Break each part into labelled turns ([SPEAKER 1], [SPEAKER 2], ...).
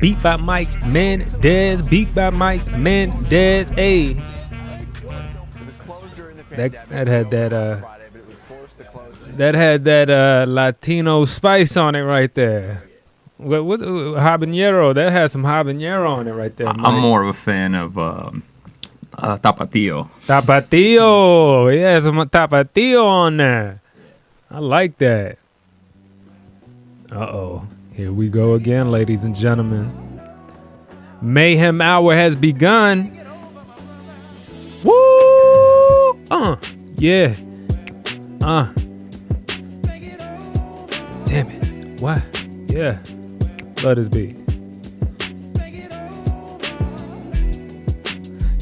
[SPEAKER 1] Beat by Mike Mendez. Beat by Mike Mendez. Hey. That had that Latino spice on it right there. What habanero? That has some habanero on it right there. Mike.
[SPEAKER 2] I'm more of a fan of Tapatio.
[SPEAKER 1] Tapatio. Yeah, some Tapatio on there. I like that. Uh-oh. Here we go again, ladies and gentlemen. Mayhem Hour has begun. Woo! Yeah. Damn it. What? Yeah. Love this beat.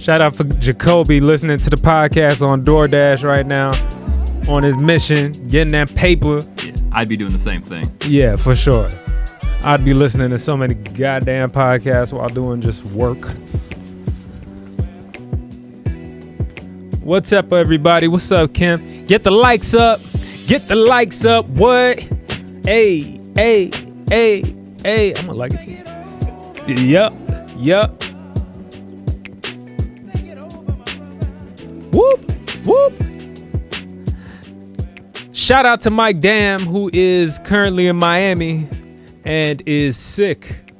[SPEAKER 1] Shout out for Jacoby listening to the podcast on DoorDash right now. On his mission, getting that paper.
[SPEAKER 2] Yeah, I'd be doing the same thing.
[SPEAKER 1] Yeah, for sure. I'd be listening to so many goddamn podcasts while doing just work. What's up, everybody? What's up, Kim? Get the likes up. Get the likes up. What? Hey. I'm gonna like it too. Yup. Whoop. Shout out to Mike Dam, who is currently in Miami and is sick.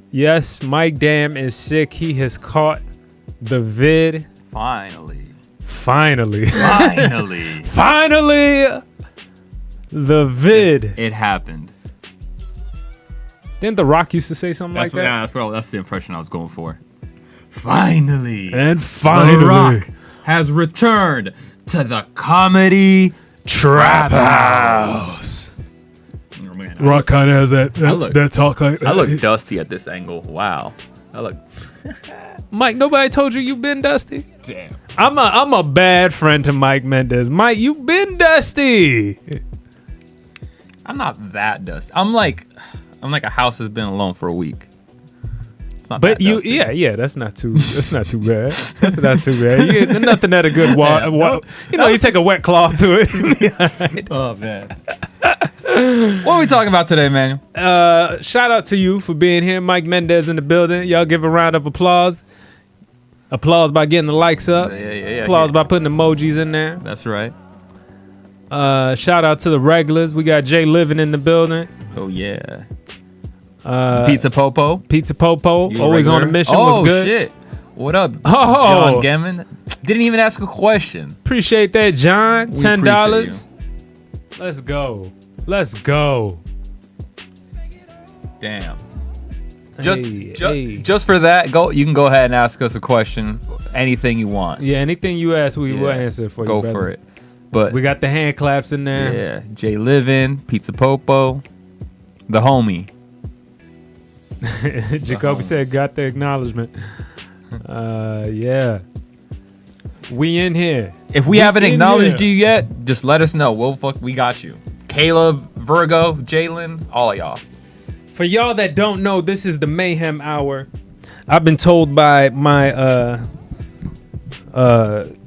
[SPEAKER 1] Yes, Mike Dam is sick. He has caught the vid.
[SPEAKER 2] Finally. The vid. It happened.
[SPEAKER 1] Didn't The Rock used to say something like that?
[SPEAKER 2] Yeah, that's the impression I was going for. Finally.
[SPEAKER 1] The
[SPEAKER 2] Rock has returned to the comedy
[SPEAKER 1] trap house. Rock kind of has that talk like that.
[SPEAKER 2] I look dusty at this angle. Wow. I look.
[SPEAKER 1] Mike, nobody told you been dusty?
[SPEAKER 2] Damn.
[SPEAKER 1] I'm a bad friend to Mike Mendez. Mike, you been dusty.
[SPEAKER 2] I'm not that dusty. I'm like a house that's been alone for a week. It's not
[SPEAKER 1] but
[SPEAKER 2] that dusty.
[SPEAKER 1] yeah, that's not too bad. That's not too bad. You get nothing that a good you take a wet cloth to it.
[SPEAKER 2] Oh man. What are we talking about today, man?
[SPEAKER 1] Shout out to you for being here, Mike Mendez in the building. Y'all give a round of applause. Applause by getting the likes up.
[SPEAKER 2] Yeah.
[SPEAKER 1] Applause by putting emojis in there.
[SPEAKER 2] That's right.
[SPEAKER 1] Shout out to the regulars. We got Jay Living in the building.
[SPEAKER 2] Oh yeah. Pizza Popo.
[SPEAKER 1] Always on a mission.
[SPEAKER 2] Oh,
[SPEAKER 1] was good.
[SPEAKER 2] Shit. What up, John Gammon? Didn't even ask a question.
[SPEAKER 1] Appreciate that, John. $10. Let's go.
[SPEAKER 2] Damn. Just for that, you can go ahead and ask us a question. Anything you want.
[SPEAKER 1] Yeah, anything you ask, we will answer for you.
[SPEAKER 2] Go for it. But
[SPEAKER 1] we got the hand claps in there.
[SPEAKER 2] Yeah. Jay Livin, Pizza Popo, the homie.
[SPEAKER 1] Jacoby said, got the acknowledgement. Yeah. We in here.
[SPEAKER 2] If we haven't acknowledged you yet, just let us know. We got you. Caleb, Virgo, Jalen, all of y'all.
[SPEAKER 1] For y'all that don't know, this is the Mayhem Hour. I've been told by my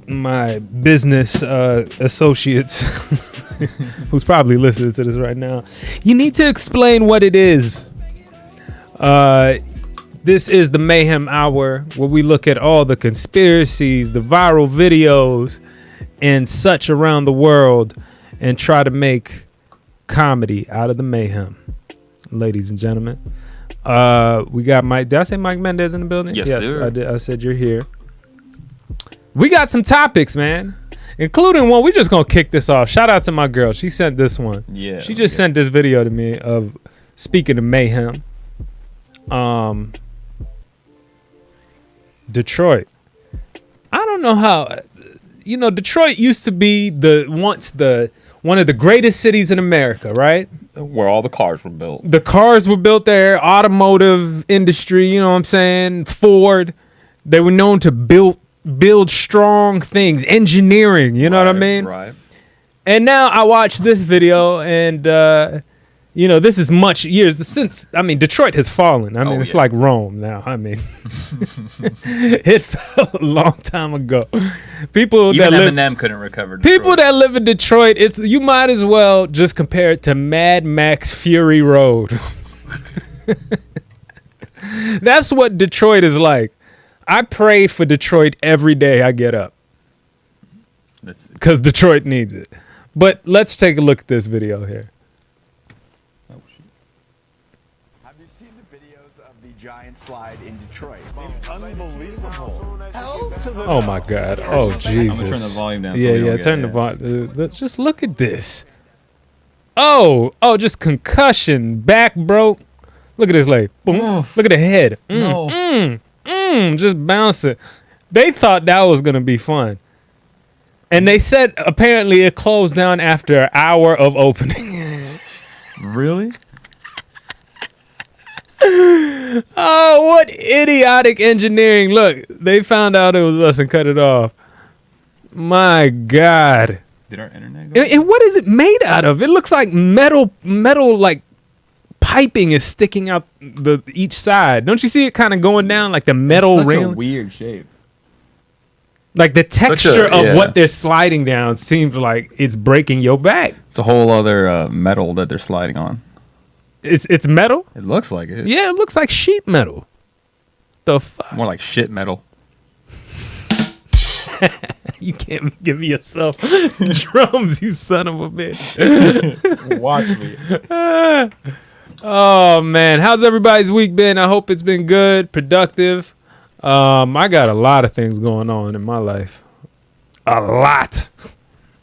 [SPEAKER 1] my business associates who's probably listening to this right now, you need to explain what it is. This is the Mayhem Hour, where we look at all the conspiracies, the viral videos, and such around the world, and try to make comedy out of the mayhem. Ladies and gentlemen, we got Mike. Did I say Mike Mendez in the building?
[SPEAKER 2] Yes, sir.
[SPEAKER 1] I did. I said you're here. We got some topics, man, including one. We're just gonna kick this off. Shout out to my girl. She sent this one.
[SPEAKER 2] Yeah.
[SPEAKER 1] She just sent this video to me of speaking of mayhem. Detroit. I don't know how. Detroit used to be one of the greatest cities in America, right?
[SPEAKER 2] Where all the cars were built.
[SPEAKER 1] The cars were built there, automotive industry, you know what I'm saying? Ford. They were known to build strong things, engineering, you know what I mean?
[SPEAKER 2] Right.
[SPEAKER 1] And now I watched this video, and this is much years since. I mean, Detroit has fallen. I mean, it's like Rome now. I mean, it fell a long time ago. People
[SPEAKER 2] Even
[SPEAKER 1] that
[SPEAKER 2] Eminem couldn't recover Detroit.
[SPEAKER 1] People that live in Detroit, you might as well just compare it to Mad Max Fury Road. That's what Detroit is like. I pray for Detroit every day I get up because Detroit needs it. But let's take a look at this video here.
[SPEAKER 3] Have you seen the videos of the giant slide in Detroit? It's unbelievable. Hell to the
[SPEAKER 1] Oh my God. Oh Jesus.
[SPEAKER 2] I'm gonna turn the volume down.
[SPEAKER 1] Yeah, turn the volume. Let's just look at this. Oh, just concussion, back broke. Look at this leg. Boom. Look at the head. Just bouncing. They thought that was gonna be fun. And they said apparently it closed down after an hour of opening.
[SPEAKER 2] Really?
[SPEAKER 1] Oh, what idiotic engineering. Look, they found out it was us and cut it off. My God.
[SPEAKER 2] Did our internet go?
[SPEAKER 1] And what is it made out of? It looks like metal like piping is sticking out each side. Don't you see it kind of going down like the metal
[SPEAKER 2] It's such
[SPEAKER 1] rail?
[SPEAKER 2] a weird shape.
[SPEAKER 1] Like the texture of what they're sliding down seems like it's breaking your back.
[SPEAKER 2] It's a whole other metal that they're sliding on.
[SPEAKER 1] It's metal?
[SPEAKER 2] It looks like it.
[SPEAKER 1] Yeah, it looks like sheet metal. The fuck?
[SPEAKER 2] More like shit metal.
[SPEAKER 1] You can't give yourself drums, you son of a bitch.
[SPEAKER 2] Watch me.
[SPEAKER 1] Oh man, how's everybody's week been? I hope it's been good, productive. I got a lot of things going on in my life. A lot.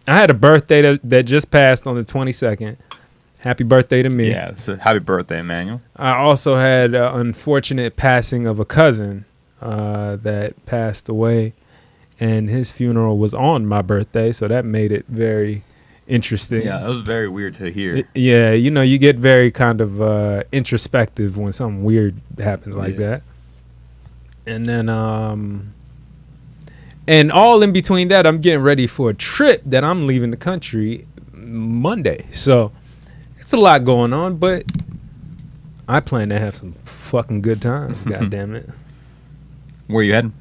[SPEAKER 1] I had a birthday that just passed on the 22nd. Happy birthday to me.
[SPEAKER 2] Yeah, so happy birthday, Emmanuel.
[SPEAKER 1] I also had an unfortunate passing of a cousin that passed away, and his funeral was on my birthday, so that made it very interesting.
[SPEAKER 2] Yeah, it was very weird to hear.
[SPEAKER 1] You get very kind of introspective when something weird happens like that. And then, and all in between that, I'm getting ready for a trip that I'm leaving the country Monday. So it's a lot going on, but I plan to have some fucking good time. God damn it.
[SPEAKER 2] Where you heading?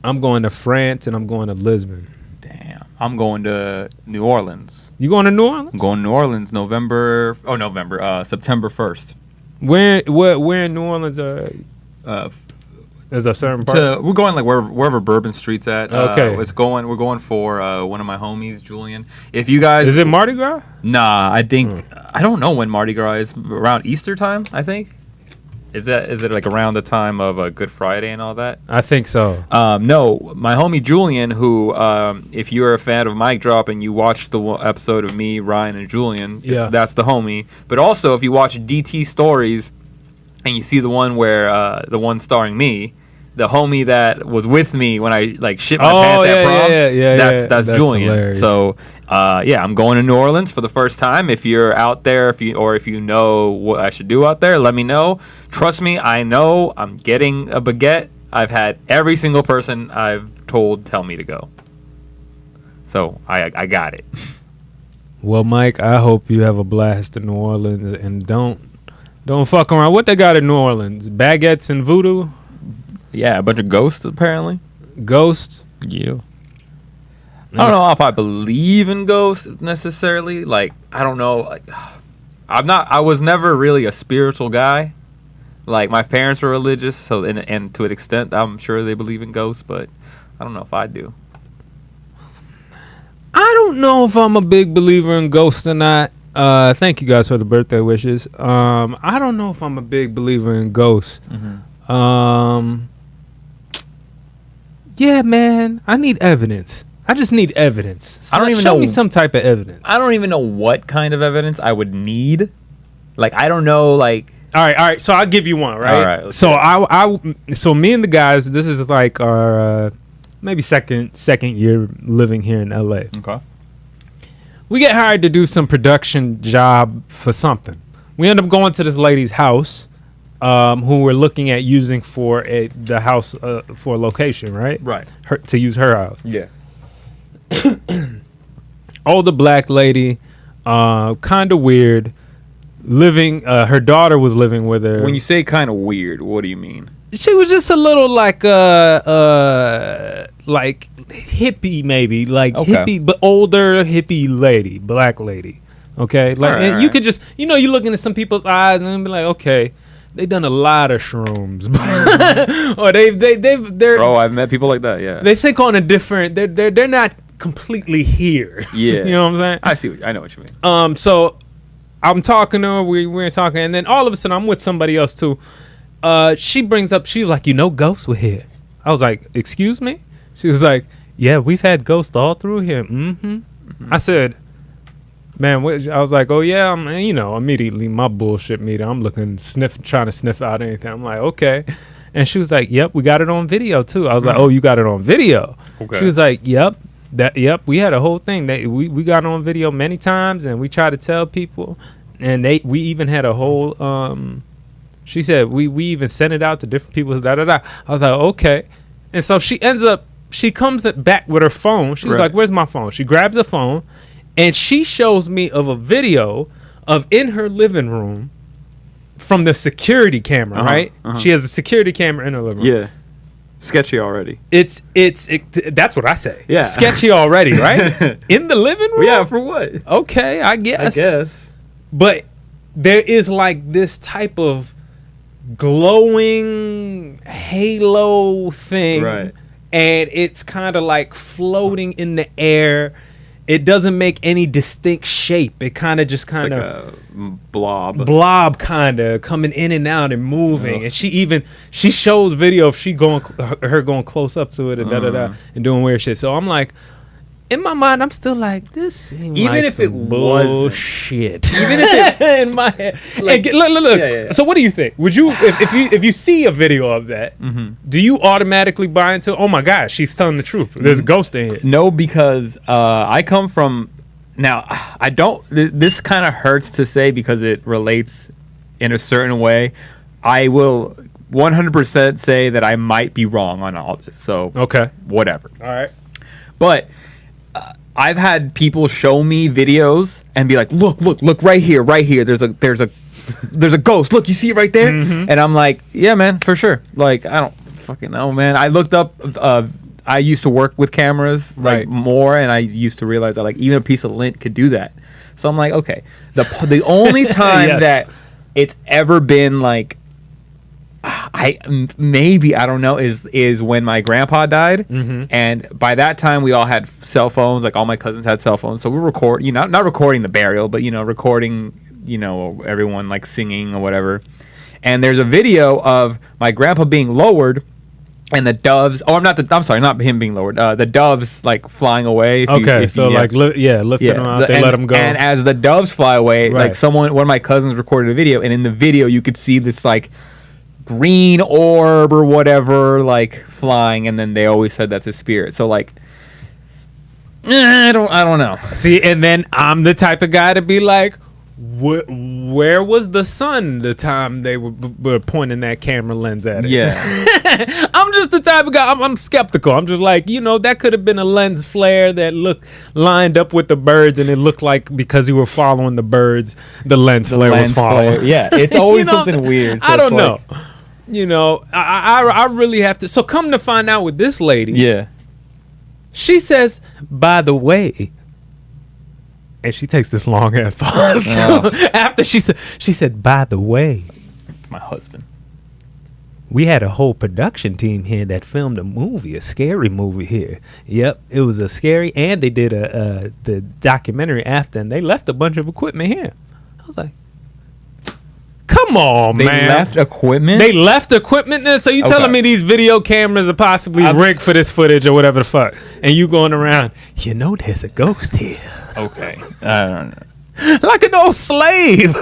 [SPEAKER 1] I'm going to France and I'm going to Lisbon.
[SPEAKER 2] Damn. I'm going to New Orleans.
[SPEAKER 1] You going to New Orleans?
[SPEAKER 2] I'm going to New Orleans September 1st.
[SPEAKER 1] Where in New Orleans? There's a certain part.
[SPEAKER 2] We're going like wherever Bourbon Street's at.
[SPEAKER 1] Okay.
[SPEAKER 2] We're going for one of my homies, Julian. If you guys,
[SPEAKER 1] is it Mardi Gras?
[SPEAKER 2] Nah, I think I don't know when Mardi Gras is. Around Easter time, I think. Is it like around the time of Good Friday and all that?
[SPEAKER 1] I think so.
[SPEAKER 2] No, my homie Julian, who if you're a fan of Mic Drop and you watched the episode of me, Ryan, and Julian, that's the homie. But also, if you watch DT Stories and you see the one where the one starring me, the homie that was with me when I like shit my pants at prom, that's Julian. Hilarious. So I'm going to New Orleans for the first time. If you're out there, if you know what I should do out there, let me know. Trust me, I know. I'm getting a baguette. I've had every single person I've told tell me to go. So I got it.
[SPEAKER 1] Well, Mike, I hope you have a blast in New Orleans and don't fuck around. What they got in New Orleans? Baguettes and voodoo?
[SPEAKER 2] Yeah, a bunch of ghosts apparently.
[SPEAKER 1] Ghosts?
[SPEAKER 2] Yeah. I don't know if I believe in ghosts necessarily. Like, I don't know. Like, I was never really a spiritual guy. Like, my parents were religious, so and to an extent, I'm sure they believe in ghosts, but I don't know if I do.
[SPEAKER 1] I don't know if I'm a big believer in ghosts or not. Thank you guys for the birthday wishes. I don't know if I'm a big believer in ghosts. Mm-hmm. Yeah, man, I need evidence. I just need evidence.
[SPEAKER 2] I don't even know.
[SPEAKER 1] Show me some type of evidence.
[SPEAKER 2] I don't even know what kind of evidence I would need. Like, I don't know. Like,
[SPEAKER 1] all right. So I'll give you one. Right.
[SPEAKER 2] All right.
[SPEAKER 1] So so me and the guys. This is like our maybe second year living here in LA.
[SPEAKER 2] Okay.
[SPEAKER 1] We get hired to do some production job for something. We end up going to this lady's house, who we're looking at using for the house for a location, right?
[SPEAKER 2] Right.
[SPEAKER 1] To use her house.
[SPEAKER 2] Yeah.
[SPEAKER 1] Older black lady, kind of weird. Living, her daughter was living with her.
[SPEAKER 2] When you say kind of weird, what do you mean?
[SPEAKER 1] She was just a little like hippie, maybe hippie, but older hippie lady, black lady. Okay, like
[SPEAKER 2] All
[SPEAKER 1] and you
[SPEAKER 2] right.
[SPEAKER 1] could just you looking at some people's eyes and be like, okay, they done a lot of shrooms, or they're.
[SPEAKER 2] Oh, I've met people like that. Yeah.
[SPEAKER 1] They think on a different. They're not completely here.
[SPEAKER 2] Yeah.
[SPEAKER 1] You know what I'm saying?
[SPEAKER 2] I know what you mean.
[SPEAKER 1] So I'm talking to her. We're talking, and then all of a sudden I'm with somebody else too. She brings up, she's like, ghosts were here. I was like, excuse me? She was like, yeah, we've had ghosts all through here. I said, man, I was like, oh yeah, immediately my bullshit meter. I'm looking, trying to sniff out anything. I'm like, okay. And she was like, yep, we got it on video too. I was like, oh, you got it on video? Okay. She was like, yep, we had a whole thing. We got it on video many times, and we tried to tell people, and we even had a whole, she said, we even sent it out to different people, I was like, okay. And so she comes back with her phone. She was like, where's my phone? She grabs the phone, and she shows me of a video of in her living room from the security camera, right? She has a security camera in her living room.
[SPEAKER 2] Yeah. Sketchy already.
[SPEAKER 1] That's what I say.
[SPEAKER 2] Yeah.
[SPEAKER 1] Sketchy already, right? In the living room?
[SPEAKER 2] Yeah, for what?
[SPEAKER 1] Okay, I guess. But there is like this type of glowing halo thing, right? And it's kind of like floating in the air. It doesn't make any distinct shape. It kind of just kind of
[SPEAKER 2] like a blob
[SPEAKER 1] kind of coming in and out and moving. And she shows video of her going close up to it and and doing weird shit. So I'm like, in my mind, I'm still like, this seems
[SPEAKER 2] even
[SPEAKER 1] like
[SPEAKER 2] if
[SPEAKER 1] some
[SPEAKER 2] it
[SPEAKER 1] bullshit.
[SPEAKER 2] Even if it
[SPEAKER 1] in my head. Like, look. Yeah. So what do you think? Would you, if you see a video of that, do you automatically buy into? Oh my gosh, she's telling the truth. There's a ghost in here.
[SPEAKER 2] No, because I come from. Now I don't. This kind of hurts to say because it relates in a certain way. I will 100% say that I might be wrong on all this. So
[SPEAKER 1] okay,
[SPEAKER 2] whatever.
[SPEAKER 1] All right,
[SPEAKER 2] but. I've had people show me videos and be like, look right here. There's a ghost. Look, you see it right there? And I'm like, yeah, man, for sure. Like, I don't fucking know, man. I looked up, I used to work with cameras like more, and I used to realize that like even a piece of lint could do that. So I'm like, okay, the only time that it's ever been like, I don't know, is when my grandpa died, and by that time we all had cell phones. Like all my cousins had cell phones, so we record, not recording the burial, but recording, everyone like singing or whatever. And there's a video of my grandpa being lowered, and the doves. Oh, I'm sorry, not him being lowered. The doves like flying away.
[SPEAKER 1] Lifting them out. They let them go.
[SPEAKER 2] And as the doves fly away, like one of my cousins recorded a video, and in the video you could see this like green orb or whatever like flying, and then they always said that's a spirit. So like I don't know.
[SPEAKER 1] See, and then I'm the type of guy to be like, where was the sun the time they were pointing that camera lens at it?
[SPEAKER 2] Yeah.
[SPEAKER 1] I'm just the type of guy, I'm skeptical. I'm just like, that could have been a lens flare that looked lined up with the birds, and it looked like because you were following the birds, the lens flare was following.
[SPEAKER 2] Yeah, it's always something weird. So
[SPEAKER 1] I don't know. I really have to. So come to find out with this lady.
[SPEAKER 2] Yeah.
[SPEAKER 1] She says, by the way, and she takes this long ass pause. After she said, by the way,
[SPEAKER 2] it's my husband.
[SPEAKER 1] We had a whole production team here that filmed a scary movie here. Yep, it was a scary, and they did the documentary after, and they left a bunch of equipment here. I was like, come on, man.
[SPEAKER 2] They left equipment?
[SPEAKER 1] They left equipment there? So you telling me these video cameras are possibly rigged for this footage or whatever the fuck, and you going around, there's a ghost here.
[SPEAKER 2] Okay. I don't know.
[SPEAKER 1] Like an old slave.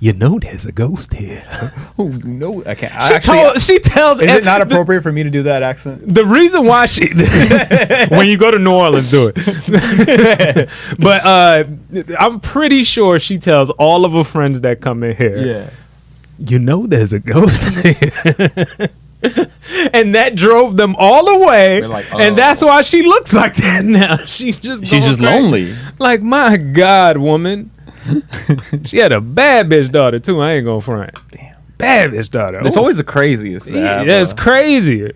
[SPEAKER 1] You know there's a ghost here.
[SPEAKER 2] Oh, no, I can't.
[SPEAKER 1] She tells.
[SPEAKER 2] Is it not appropriate for me to do that accent?
[SPEAKER 1] The reason why she, when you go to New Orleans, do it. But I'm pretty sure she tells all of her friends that come in here.
[SPEAKER 2] Yeah.
[SPEAKER 1] You know there's a ghost here. And that drove them all away.
[SPEAKER 2] Like, oh.
[SPEAKER 1] And that's why she looks like that now. She's just
[SPEAKER 2] lonely.
[SPEAKER 1] Like, my God, woman. She had a bad bitch daughter too. I ain't gonna front.
[SPEAKER 2] Damn,
[SPEAKER 1] bad bitch daughter.
[SPEAKER 2] It's always the craziest.
[SPEAKER 1] Yeah, it's crazy.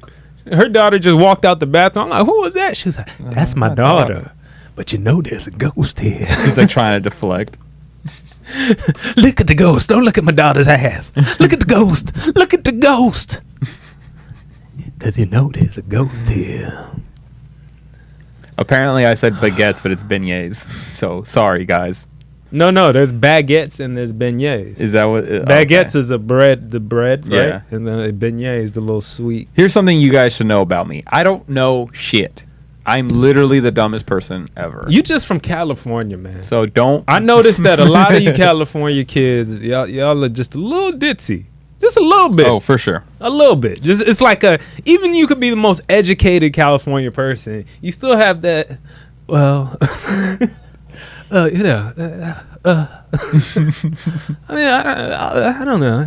[SPEAKER 1] Her daughter just walked out the bathroom. I'm like, who was that? She's like, that's my daughter. But you know there's a ghost here.
[SPEAKER 2] She's like trying to deflect.
[SPEAKER 1] Look at the ghost. Don't look at my daughter's ass. Look at the ghost. Look at the ghost. Because you know there's a ghost here.
[SPEAKER 2] Apparently I said baguettes, but it's beignets. So sorry, guys.
[SPEAKER 1] No, there's baguettes and there's beignets.
[SPEAKER 2] Is that what?
[SPEAKER 1] Baguettes is the bread, right?
[SPEAKER 2] Yeah.
[SPEAKER 1] And then beignet is the little sweet.
[SPEAKER 2] Here's something you guys should know about me. I don't know shit. I'm literally the dumbest person ever.
[SPEAKER 1] You just from California, man.
[SPEAKER 2] So don't.
[SPEAKER 1] I noticed that a lot of you California kids, y'all are just a little ditzy. Just a little bit.
[SPEAKER 2] Oh, for sure.
[SPEAKER 1] A little bit. Just it's like even you could be the most educated California person, you still have that. Well, I mean, I don't know.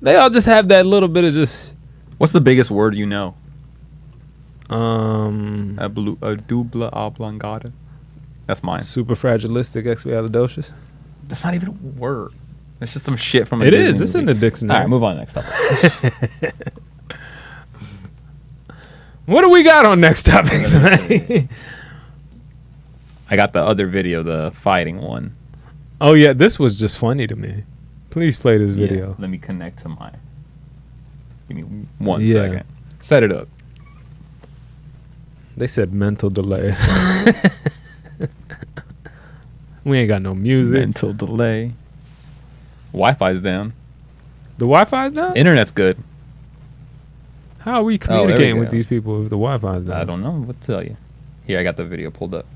[SPEAKER 1] They all just have that little bit of just.
[SPEAKER 2] What's the biggest word you know?
[SPEAKER 1] A
[SPEAKER 2] dubla oblongata. That's mine.
[SPEAKER 1] Superfragilisticexpialidocious.
[SPEAKER 2] That's not even a word. It's just some shit from a
[SPEAKER 1] It
[SPEAKER 2] Disney
[SPEAKER 1] is. It's
[SPEAKER 2] movie.
[SPEAKER 1] in the dictionary.
[SPEAKER 2] All right, move on next topic.
[SPEAKER 1] What do we got on next topic tonight?
[SPEAKER 2] I got the other video, the fighting one.
[SPEAKER 1] Oh yeah, this was just funny to me. Please play this video.
[SPEAKER 2] Yeah, let me connect to my. Give me 1 second. Set it up.
[SPEAKER 1] They said mental delay. We ain't got no music.
[SPEAKER 2] Mental delay. Wi-Fi's down.
[SPEAKER 1] The Wi-Fi's down?
[SPEAKER 2] Internet's good.
[SPEAKER 1] How are we communicating with these people if the Wi-Fi's down?
[SPEAKER 2] I don't know what to tell you. Here, I got the video pulled up.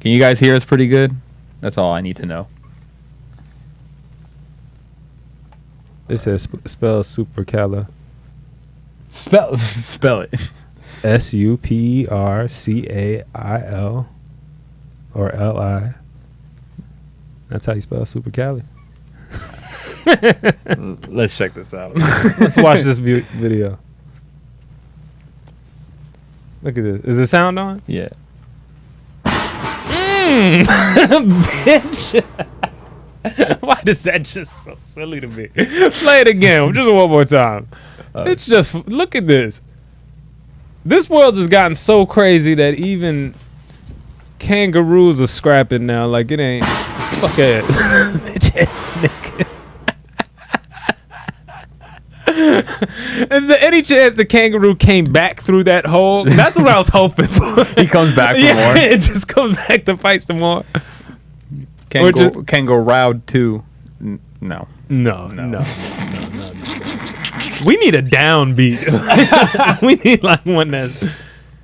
[SPEAKER 2] Can you guys hear us pretty good? That's all I need to know.
[SPEAKER 1] It says spell supercala.
[SPEAKER 2] Spell it.
[SPEAKER 1] SUPERCAIL or LI. That's how you spell supercali.
[SPEAKER 2] Let's check this out.
[SPEAKER 1] Let's watch this video. Look at this. Is the sound on?
[SPEAKER 2] Yeah.
[SPEAKER 1] Bitch. Why is that just so silly to me? Play it again. Just one more time. It's just, look at this. This world has gotten so crazy that even kangaroos are scrapping now. Like, it ain't. Fuck it. Bitch ass nigga. Is there any chance the kangaroo came back through that hole? That's what I was hoping for.
[SPEAKER 2] He comes back for more.
[SPEAKER 1] It just comes back to fight some more.
[SPEAKER 2] Can go round 2. No.
[SPEAKER 1] No. We need a downbeat. We need like one that's.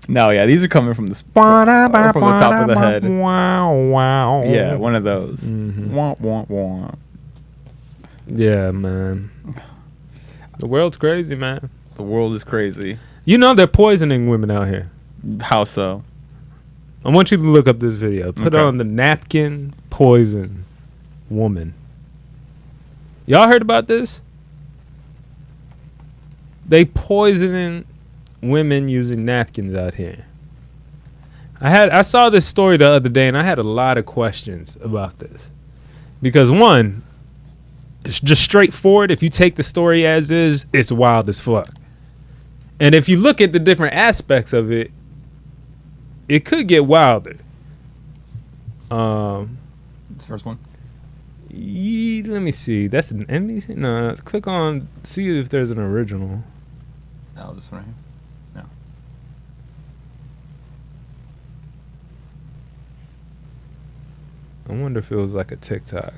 [SPEAKER 2] No, yeah, these are coming from the top of the head.
[SPEAKER 1] Wow.
[SPEAKER 2] Yeah, one of those.
[SPEAKER 1] Mm-hmm.
[SPEAKER 2] Wah, wah, wah.
[SPEAKER 1] Yeah, man. The world's crazy, man.
[SPEAKER 2] The world is crazy.
[SPEAKER 1] You know they're poisoning women out here.
[SPEAKER 2] How so?
[SPEAKER 1] I want you to look up this video. Put on the napkin poison woman. Y'all heard about this? They poisoning women using napkins out here. I saw this story the other day and I had a lot of questions about this. Because one, it's just straightforward. If you take the story as is, it's wild as fuck. And if you look at the different aspects of it, it could get wilder.
[SPEAKER 2] This first one?
[SPEAKER 1] Let me see. That's an NBC? No, click on, see if there's an original.
[SPEAKER 2] No, this one right here. No.
[SPEAKER 1] I wonder if it was like a TikTok.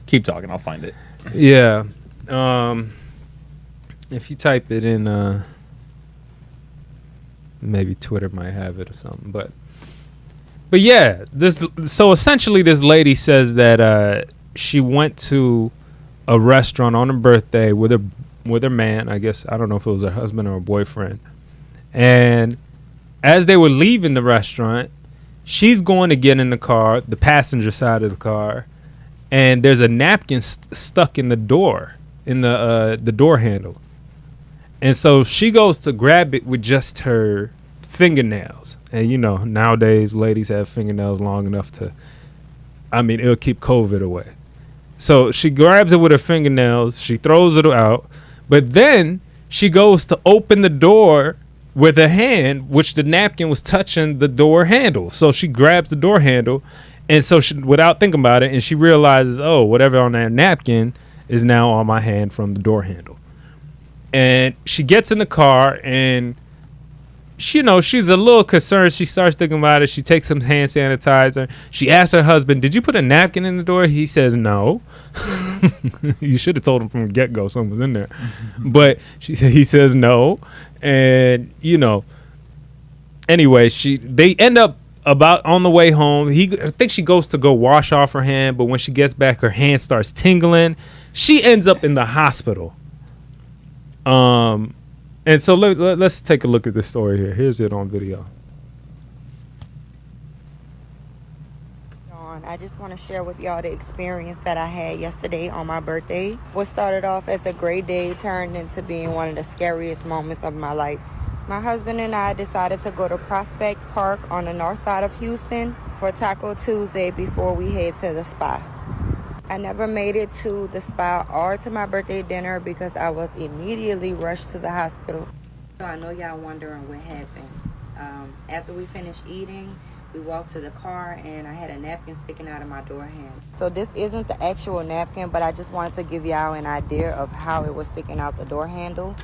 [SPEAKER 2] Keep talking, I'll find it.
[SPEAKER 1] Yeah. If you type it in, maybe Twitter might have it or something. But But yeah, so essentially this lady says that she went to a restaurant on her birthday with her man. I guess I don't know if it was her husband or her boyfriend. And as they were leaving the restaurant, she's going to get in the car, the passenger side of the car, and there's a napkin stuck in the door, in the door handle. And so she goes to grab it with just her fingernails. And you know, nowadays ladies have fingernails long enough to, it'll keep COVID away. So she grabs it with her fingernails, she throws it out, but then she goes to open the door with her hand, which the napkin was touching the door handle. So she grabs the door handle, and so she, without thinking about it, and she realizes, oh, whatever on that napkin is now on my hand from the door handle. And she gets in the car, and she, she's a little concerned. She starts thinking about it. She takes some hand sanitizer. She asks her husband, did you put a napkin in the door? He says no. You should have told him from the get-go something was in there. But he says no. And, anyway, they end up about on the way home. I think she goes to go wash off her hand, but when she gets back, her hand starts tingling. She ends up in the hospital. And so let's take a look at this story here. Here's it on video.
[SPEAKER 4] I just want to share with y'all the experience that I had yesterday on my birthday. What started off as a great day turned into being one of the scariest moments of my life. My husband and I decided to go to Prospect Park on the north side of Houston for Taco Tuesday before we head to the spa. I never made it to the spa or to my birthday dinner because I was immediately rushed to the hospital. So I know y'all wondering what happened. After we finished eating, we walked to the car and I had a napkin sticking out of my door handle. So this isn't the actual napkin, but I just wanted to give y'all an idea of how it was sticking out the door handle.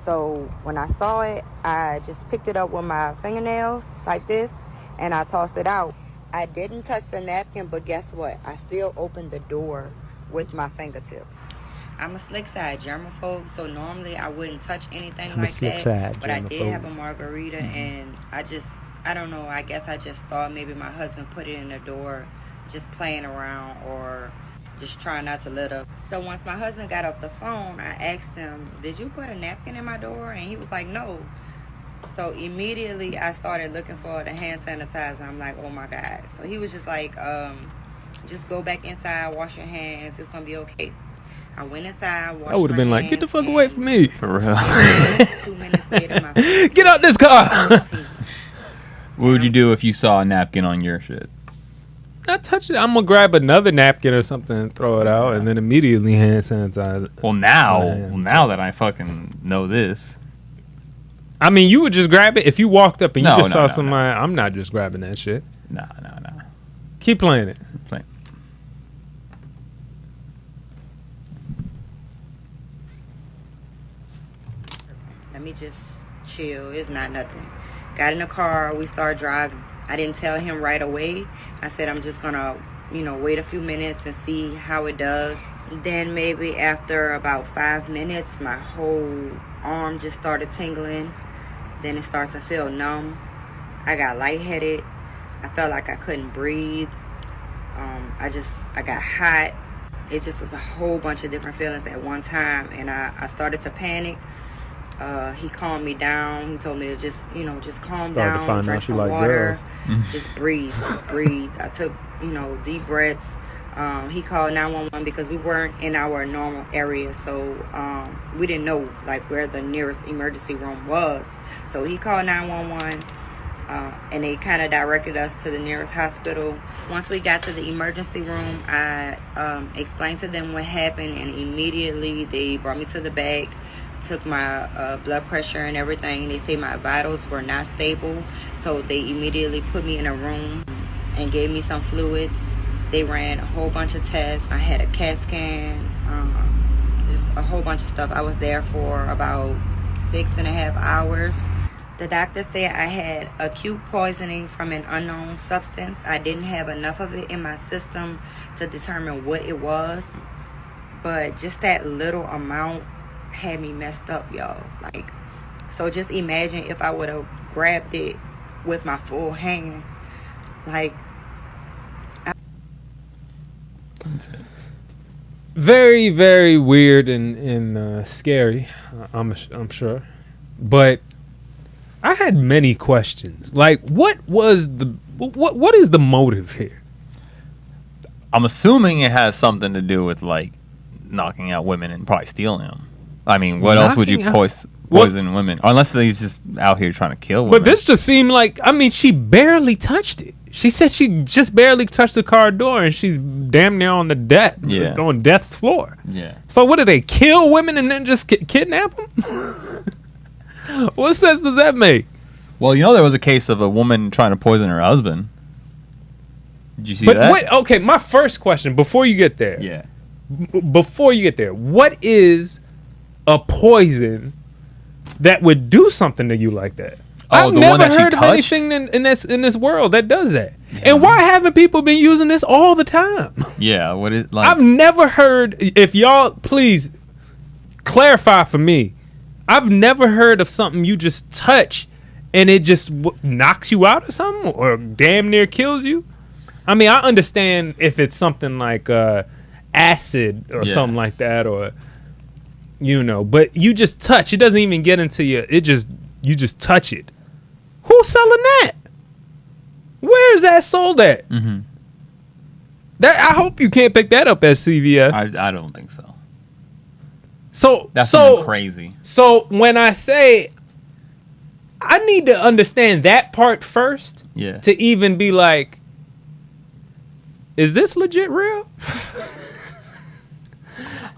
[SPEAKER 4] So when I saw it, I just picked it up with my fingernails like this and I tossed it out. I didn't touch the napkin, but guess what? I still opened the door with my fingertips. I'm a slick side germaphobe, so normally I wouldn't touch anything like that. But I did have a margarita, and I don't know, I guess I just thought maybe my husband put it in the door just playing around or just trying not to let up. So once my husband got off the phone, I asked him, did you put a napkin in my door? And he was like, no. So immediately I started looking for the hand sanitizer. I'm like, oh my God. So he was just like, just go back inside, wash your hands. It's going to be okay. I went inside, washed my hands. I would have been like, get the fuck away from me.
[SPEAKER 2] For real.
[SPEAKER 4] 2 minutes later, my
[SPEAKER 1] get out this car.
[SPEAKER 2] What would you do if you saw a napkin on your shit?
[SPEAKER 1] I touch it. I'm going to grab another napkin or something and throw it out and then immediately hand sanitize.
[SPEAKER 2] Well, now that I fucking know this.
[SPEAKER 1] I mean, you would just grab it if you walked up and you just saw somebody. No. I'm not just grabbing that shit.
[SPEAKER 2] No.
[SPEAKER 1] Keep playing it.
[SPEAKER 2] Play.
[SPEAKER 4] Let me just chill. It's not nothing. Got in the car. We started driving. I didn't tell him right away. I said I'm just gonna, wait a few minutes and see how it does. Then maybe after about 5 minutes, my whole arm just started tingling. Then it started to feel numb. I got lightheaded. I felt like I couldn't breathe. I got hot. It just was a whole bunch of different feelings at one time. And I started to panic. He calmed me down. He told me to just calm down, drink some water, just breathe. I took, deep breaths. He called 911 because we weren't in our normal area, so we didn't know where the nearest emergency room was. So he called 911, and they kind of directed us to the nearest hospital. Once we got to the emergency room, I explained to them what happened, and immediately they brought me to the back, took my blood pressure and everything. They say my vitals were not stable, so they immediately put me in a room and gave me some fluids. They ran a whole bunch of tests. I had a CAT scan, just a whole bunch of stuff. I was there for about 6.5 hours. The doctor said I had acute poisoning from an unknown substance. I didn't have enough of it in my system to determine what it was, but just that little amount had me messed up, y'all. So just imagine if I would have grabbed it with my full hand. Like,
[SPEAKER 1] very, very weird and scary. I'm sure, but I had many questions. Like, what is the motive here?
[SPEAKER 2] I'm assuming it has something to do with like knocking out women and probably stealing them. I mean, what else would you poison women? Unless he's just out here trying to kill women.
[SPEAKER 1] But this just seemed like, I mean, she barely touched it. She said she just barely touched the car door, and she's damn near on the on death's floor.
[SPEAKER 2] Yeah.
[SPEAKER 1] So what, do they kill women and then just kidnap them? What sense does that make?
[SPEAKER 2] Well, you know, there was a case of a woman trying to poison her husband. Did you see that?
[SPEAKER 1] Wait, okay, my first question, before you get there.
[SPEAKER 2] Yeah.
[SPEAKER 1] Before you get there, what is a poison that would do something to you like that?
[SPEAKER 2] Oh,
[SPEAKER 1] I've
[SPEAKER 2] the
[SPEAKER 1] never
[SPEAKER 2] one that she
[SPEAKER 1] heard of
[SPEAKER 2] touched?
[SPEAKER 1] anything in this world that does that. Yeah. And why haven't people been using this all the time?
[SPEAKER 2] Yeah, what is like?
[SPEAKER 1] I've never heard. If y'all please clarify for me, I've never heard of something you just touch and it just knocks you out or something, or damn near kills you. I mean, I understand if it's something like acid or something like that, or but you just touch. It doesn't even get into you. You just touch it. Who's selling that? Where is that sold at?
[SPEAKER 2] Mm-hmm.
[SPEAKER 1] I hope you can't pick that up at CVS.
[SPEAKER 2] I don't think so.
[SPEAKER 1] So
[SPEAKER 2] that's something crazy.
[SPEAKER 1] So when I say, I need to understand that part first, to even be like, is this legit real?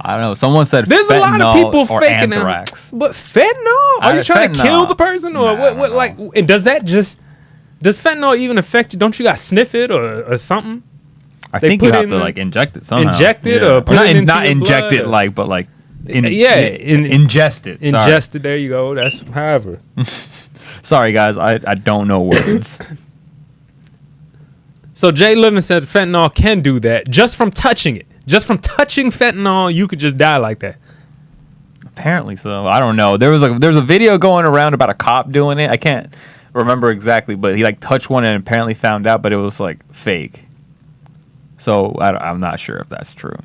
[SPEAKER 2] I don't know. Someone said
[SPEAKER 1] there's a lot of people faking
[SPEAKER 2] anthrax.
[SPEAKER 1] But fentanyl? Are you trying to kill the person, or what? Like, and does fentanyl even affect you? Don't you got to sniff it or something?
[SPEAKER 2] I think you have to like inject it somehow.
[SPEAKER 1] Inject it or put it into
[SPEAKER 2] not
[SPEAKER 1] your
[SPEAKER 2] inject
[SPEAKER 1] blood,
[SPEAKER 2] it like, but like
[SPEAKER 1] ingest it.
[SPEAKER 2] Sorry.
[SPEAKER 1] Ingest it. There you go. That's however.
[SPEAKER 2] Sorry guys, I don't know words.
[SPEAKER 1] So Jay Living said fentanyl can do that just from touching it. Just from touching fentanyl, you could just die like that.
[SPEAKER 2] Apparently so. I don't know. There's a video going around about a cop doing it. I can't remember exactly, but he like touched one and apparently found out, but it was like fake. So I'm not sure if that's true.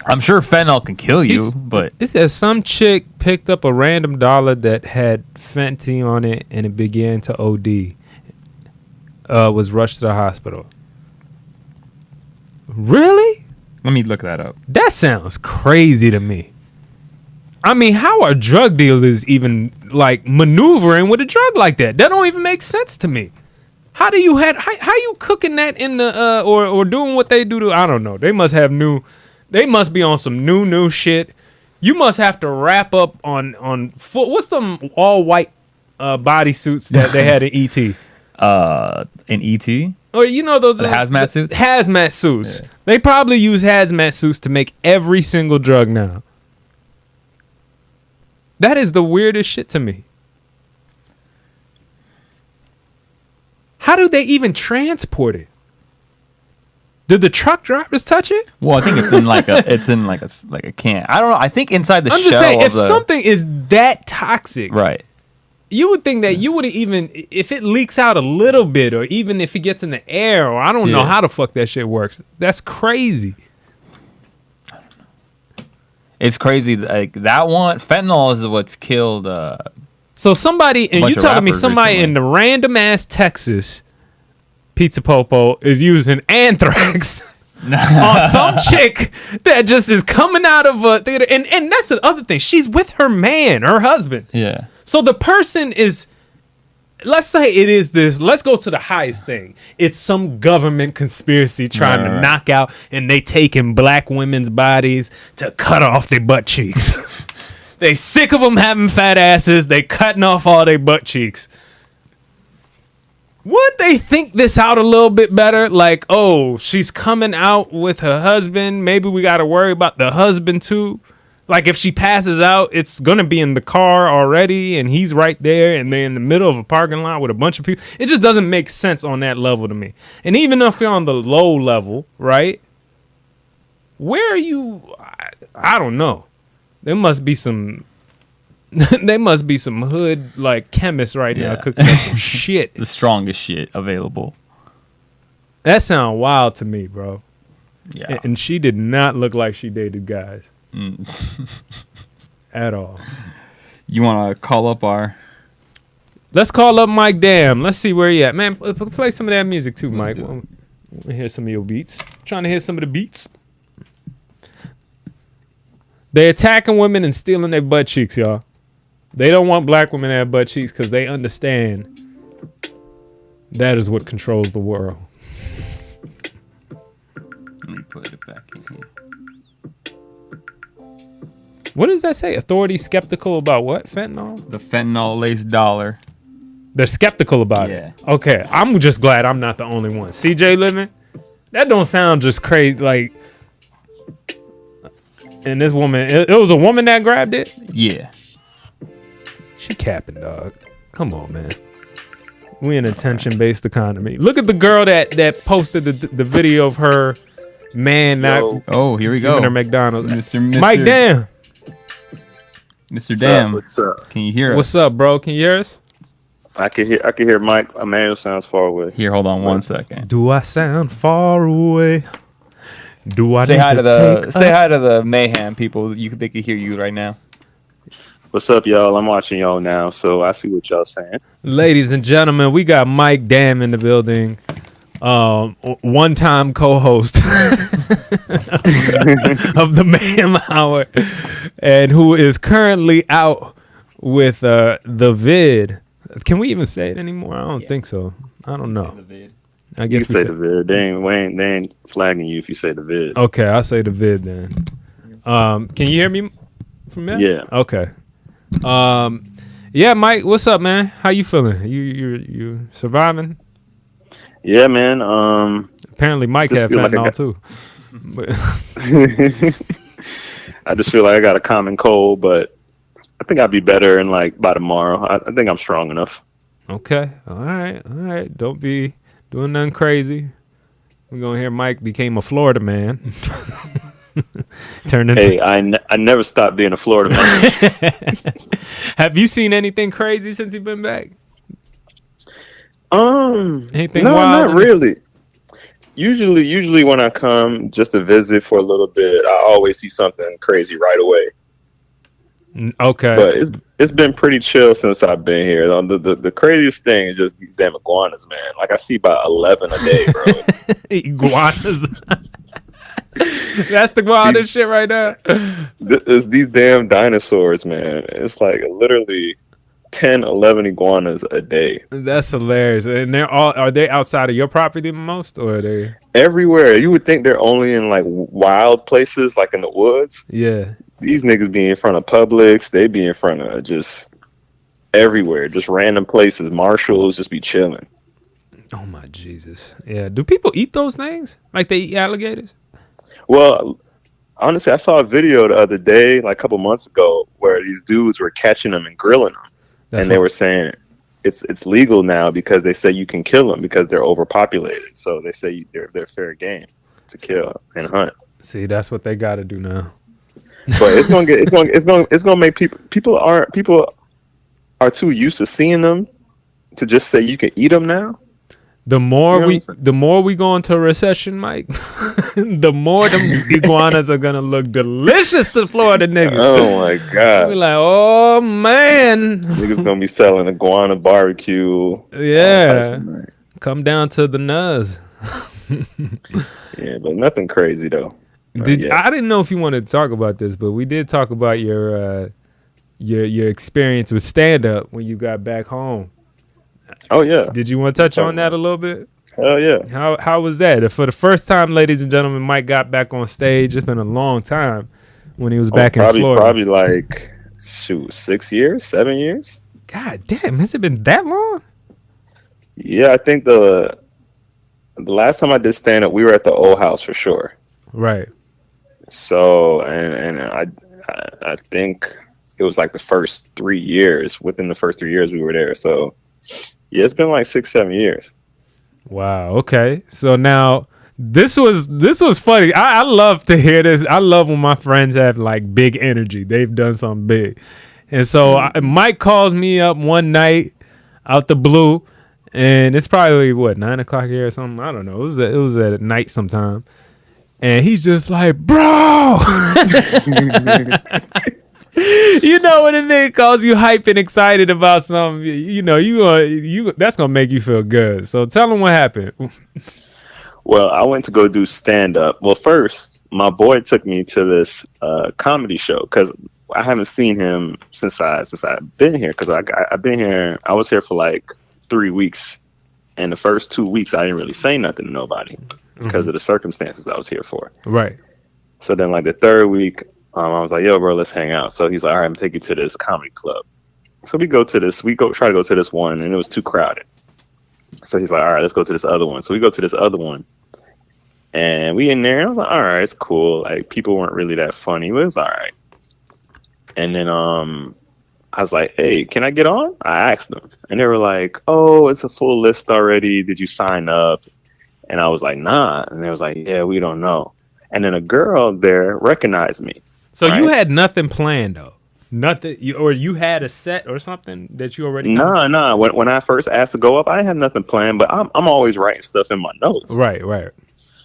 [SPEAKER 2] I'm sure fentanyl can kill you, but
[SPEAKER 1] it says some chick picked up a random dollar that had Fenty on it and it began to OD. Was rushed to the hospital. Really?
[SPEAKER 2] Let me look that up.
[SPEAKER 1] That sounds crazy to me. I mean, how are drug dealers even like maneuvering with a drug like that? That don't even make sense to me. How do you how you cooking that in the or doing what they do to, I don't know. They must be on some new shit. You must have to wrap up on full, what's them all white bodysuits that they had in ET?
[SPEAKER 2] In ET?
[SPEAKER 1] Or those
[SPEAKER 2] the hazmat suits?
[SPEAKER 1] Hazmat suits.
[SPEAKER 2] Yeah.
[SPEAKER 1] They probably use hazmat suits to make every single drug now. That is the weirdest shit to me. How do they even transport it? Did the truck drivers touch it?
[SPEAKER 2] Well, I think it's in like a can. I don't know. I think inside the shell.
[SPEAKER 1] I'm just saying, if something is that toxic,
[SPEAKER 2] right?
[SPEAKER 1] You would think that you would even, if it leaks out a little bit, or even if it gets in the air, or I don't know how the fuck that shit works. That's crazy.
[SPEAKER 2] I don't know. It's crazy. Like that one, fentanyl is what's killed.
[SPEAKER 1] So somebody, and you telling me somebody
[SPEAKER 2] recently
[SPEAKER 1] in the random ass Texas, Pizza Popo, is using anthrax on some chick that just is coming out of a theater, and that's the other thing. She's with her man, her husband.
[SPEAKER 2] Yeah.
[SPEAKER 1] So the person is, let's say it is this, let's go to the highest thing. It's some government conspiracy trying to knock out, and they taking black women's bodies to cut off their butt cheeks. They sick of them having fat asses. They cutting off all their butt cheeks. Would they think this out a little bit better? Like, oh, she's coming out with her husband. Maybe we got to worry about the husband too. Like, if she passes out, it's going to be in the car already, and he's right there, and they're in the middle of a parking lot with a bunch of people. It just doesn't make sense on that level to me. And even if you're on the low level, right, where are you? I don't know. There must be some hood, like, chemists right now cooking up some shit.
[SPEAKER 2] The strongest shit available.
[SPEAKER 1] That sound wild to me, bro.
[SPEAKER 2] Yeah.
[SPEAKER 1] And she did not look like she dated guys at all.
[SPEAKER 2] You want to call up our...
[SPEAKER 1] Let's call up Mike Dam. Let's see where he at. Man, play some of that music too, Mike. I want to hear some of your beats. Trying to hear some of the beats. They attacking women and stealing their butt cheeks, y'all. They don't want black women to have butt cheeks because they understand that is what controls the world.
[SPEAKER 2] Let me put it back in here.
[SPEAKER 1] What does that say? Authority skeptical about what? Fentanyl?
[SPEAKER 2] The fentanyl laced dollar.
[SPEAKER 1] They're skeptical about it. Okay, I'm just glad I'm not the only one. CJ living? That don't sound just crazy. Like, and this woman, it was a woman that grabbed it?
[SPEAKER 2] Yeah.
[SPEAKER 1] She capping, dog. Come on, man. We in a attention-based economy. Look at the girl that posted the video of her man not
[SPEAKER 2] here we go.
[SPEAKER 1] giving her McDonald's.
[SPEAKER 2] Mr.
[SPEAKER 1] Mike Dam.
[SPEAKER 2] Mr. Dam.
[SPEAKER 5] What's up?
[SPEAKER 2] Can you hear us?
[SPEAKER 1] What's up, bro? Can you hear us?
[SPEAKER 5] I can hear Mike. Emmanuel sounds far away.
[SPEAKER 2] Here, hold on 1 second.
[SPEAKER 1] Do I sound far away? Do I
[SPEAKER 2] say hi to the Mayhem people? They can hear you right now.
[SPEAKER 5] What's up, y'all? I'm watching y'all now, so I see what y'all saying.
[SPEAKER 1] Ladies and gentlemen, we got Mike Dam in the building. One-time co-host of the Mayhem Hour, and who is currently out with the vid. Can we even say it anymore? I don't think so. I don't know. I guess
[SPEAKER 5] you can say the vid. They ain't flagging you if you say the vid.
[SPEAKER 1] Okay, I'll say the vid then. Can you hear me from there?
[SPEAKER 5] Yeah.
[SPEAKER 1] Okay. Yeah, Mike, what's up, man? How you feeling? You surviving?
[SPEAKER 5] Yeah, man.
[SPEAKER 1] Apparently Mike had fentanyl too.
[SPEAKER 5] I just feel like I got a common cold, but I think I'll be better in like by tomorrow. I think I'm strong enough.
[SPEAKER 1] Okay. All right. Don't be doing nothing crazy. We're gonna hear Mike became a Florida man.
[SPEAKER 5] Hey, I never stopped being a Florida man.
[SPEAKER 1] Have you seen anything crazy since you've been back? Anything
[SPEAKER 5] no,
[SPEAKER 1] wild?
[SPEAKER 5] Not really. Usually when I come just to visit for a little bit, I always see something crazy right away.
[SPEAKER 1] Okay.
[SPEAKER 5] But it's been pretty chill since I've been here. The craziest thing is just these damn iguanas, man. Like I see about 11 a day, bro.
[SPEAKER 1] Iguanas. That's the wildest shit right there.
[SPEAKER 5] It's these damn dinosaurs, man. It's like literally 10, 11 iguanas a day.
[SPEAKER 1] That's hilarious. And are they outside of your property the most, or are they
[SPEAKER 5] everywhere? You would think they're only in like wild places, like in the woods.
[SPEAKER 1] Yeah.
[SPEAKER 5] These niggas be in front of Publix. They be in front of just everywhere, just random places. Marshalls just be chilling.
[SPEAKER 1] Oh my Jesus. Yeah. Do people eat those things? Like they eat alligators?
[SPEAKER 5] Well, honestly, I saw a video the other day, like a couple months ago, where these dudes were catching them and grilling them. They were saying it's legal now because they say you can kill them because they're overpopulated. So they say they're fair game to kill and hunt.
[SPEAKER 1] See, that's what they got to do now.
[SPEAKER 5] But it's gonna make people are too used to seeing them to just say you can eat them now.
[SPEAKER 1] The more we go into a recession, Mike, the more them iguanas are gonna look delicious to Florida niggas.
[SPEAKER 5] Oh my God!
[SPEAKER 1] We're like, oh man,
[SPEAKER 5] niggas gonna be selling iguana barbecue.
[SPEAKER 1] Yeah, come down to the nuz.
[SPEAKER 5] Yeah, but nothing crazy though.
[SPEAKER 1] I didn't know if you wanted to talk about this, but we did talk about your experience with stand up when you got back home.
[SPEAKER 5] Oh yeah.
[SPEAKER 1] Did you want to touch on that a little bit?
[SPEAKER 5] Hell yeah.
[SPEAKER 1] How was that? For the first time, ladies and gentlemen, Mike got back on stage. It's been a long time when he was back in Florida.
[SPEAKER 5] Probably like 6 years, 7 years.
[SPEAKER 1] God damn, has it been that long?
[SPEAKER 5] Yeah, I think the last time I did stand up, we were at the old house for sure.
[SPEAKER 1] Right.
[SPEAKER 5] So and I think it was like the first 3 years. Within the first 3 years we were there. So yeah, it's been like 6-7 years.
[SPEAKER 1] Wow. Okay. So now this was funny. I love to hear this. I love when my friends have like big energy. They've done something big. And so Mike calls me up one night out the blue and it's probably what 9 o'clock here or something. I don't know. It was at night sometime, and he's just like, bro. You know when a nigga calls you hype and excited about something, you know you that's gonna make you feel good. So tell him what happened.
[SPEAKER 5] Well, I went to go do stand up. Well, first my boy took me to this comedy show because I haven't seen him since I've been here. Because I've been here. I was here for like 3 weeks, and the first 2 weeks I didn't really say nothing to nobody because of the circumstances I was here for.
[SPEAKER 1] Right.
[SPEAKER 5] So then, like the third week, I was like, "Yo, bro, let's hang out." So he's like, "All right, I'm gonna take you to this comedy club." So we try to go to this one, and it was too crowded. So he's like, "All right, let's go to this other one." So we go to this other one, and we in there. And I was like, "All right, it's cool." Like people weren't really that funny, but it was all right. And then I was like, "Hey, can I get on?" I asked them, and they were like, "Oh, it's a full list already. Did you sign up?" And I was like, "Nah." And they was like, "Yeah, we don't know." And then a girl there recognized me.
[SPEAKER 1] So
[SPEAKER 5] right?
[SPEAKER 1] you had nothing planned though, nothing, or you had a set or something that you already.
[SPEAKER 5] Nah. When I first asked to go up, I didn't have nothing planned, but I'm always writing stuff in my notes.
[SPEAKER 1] Right.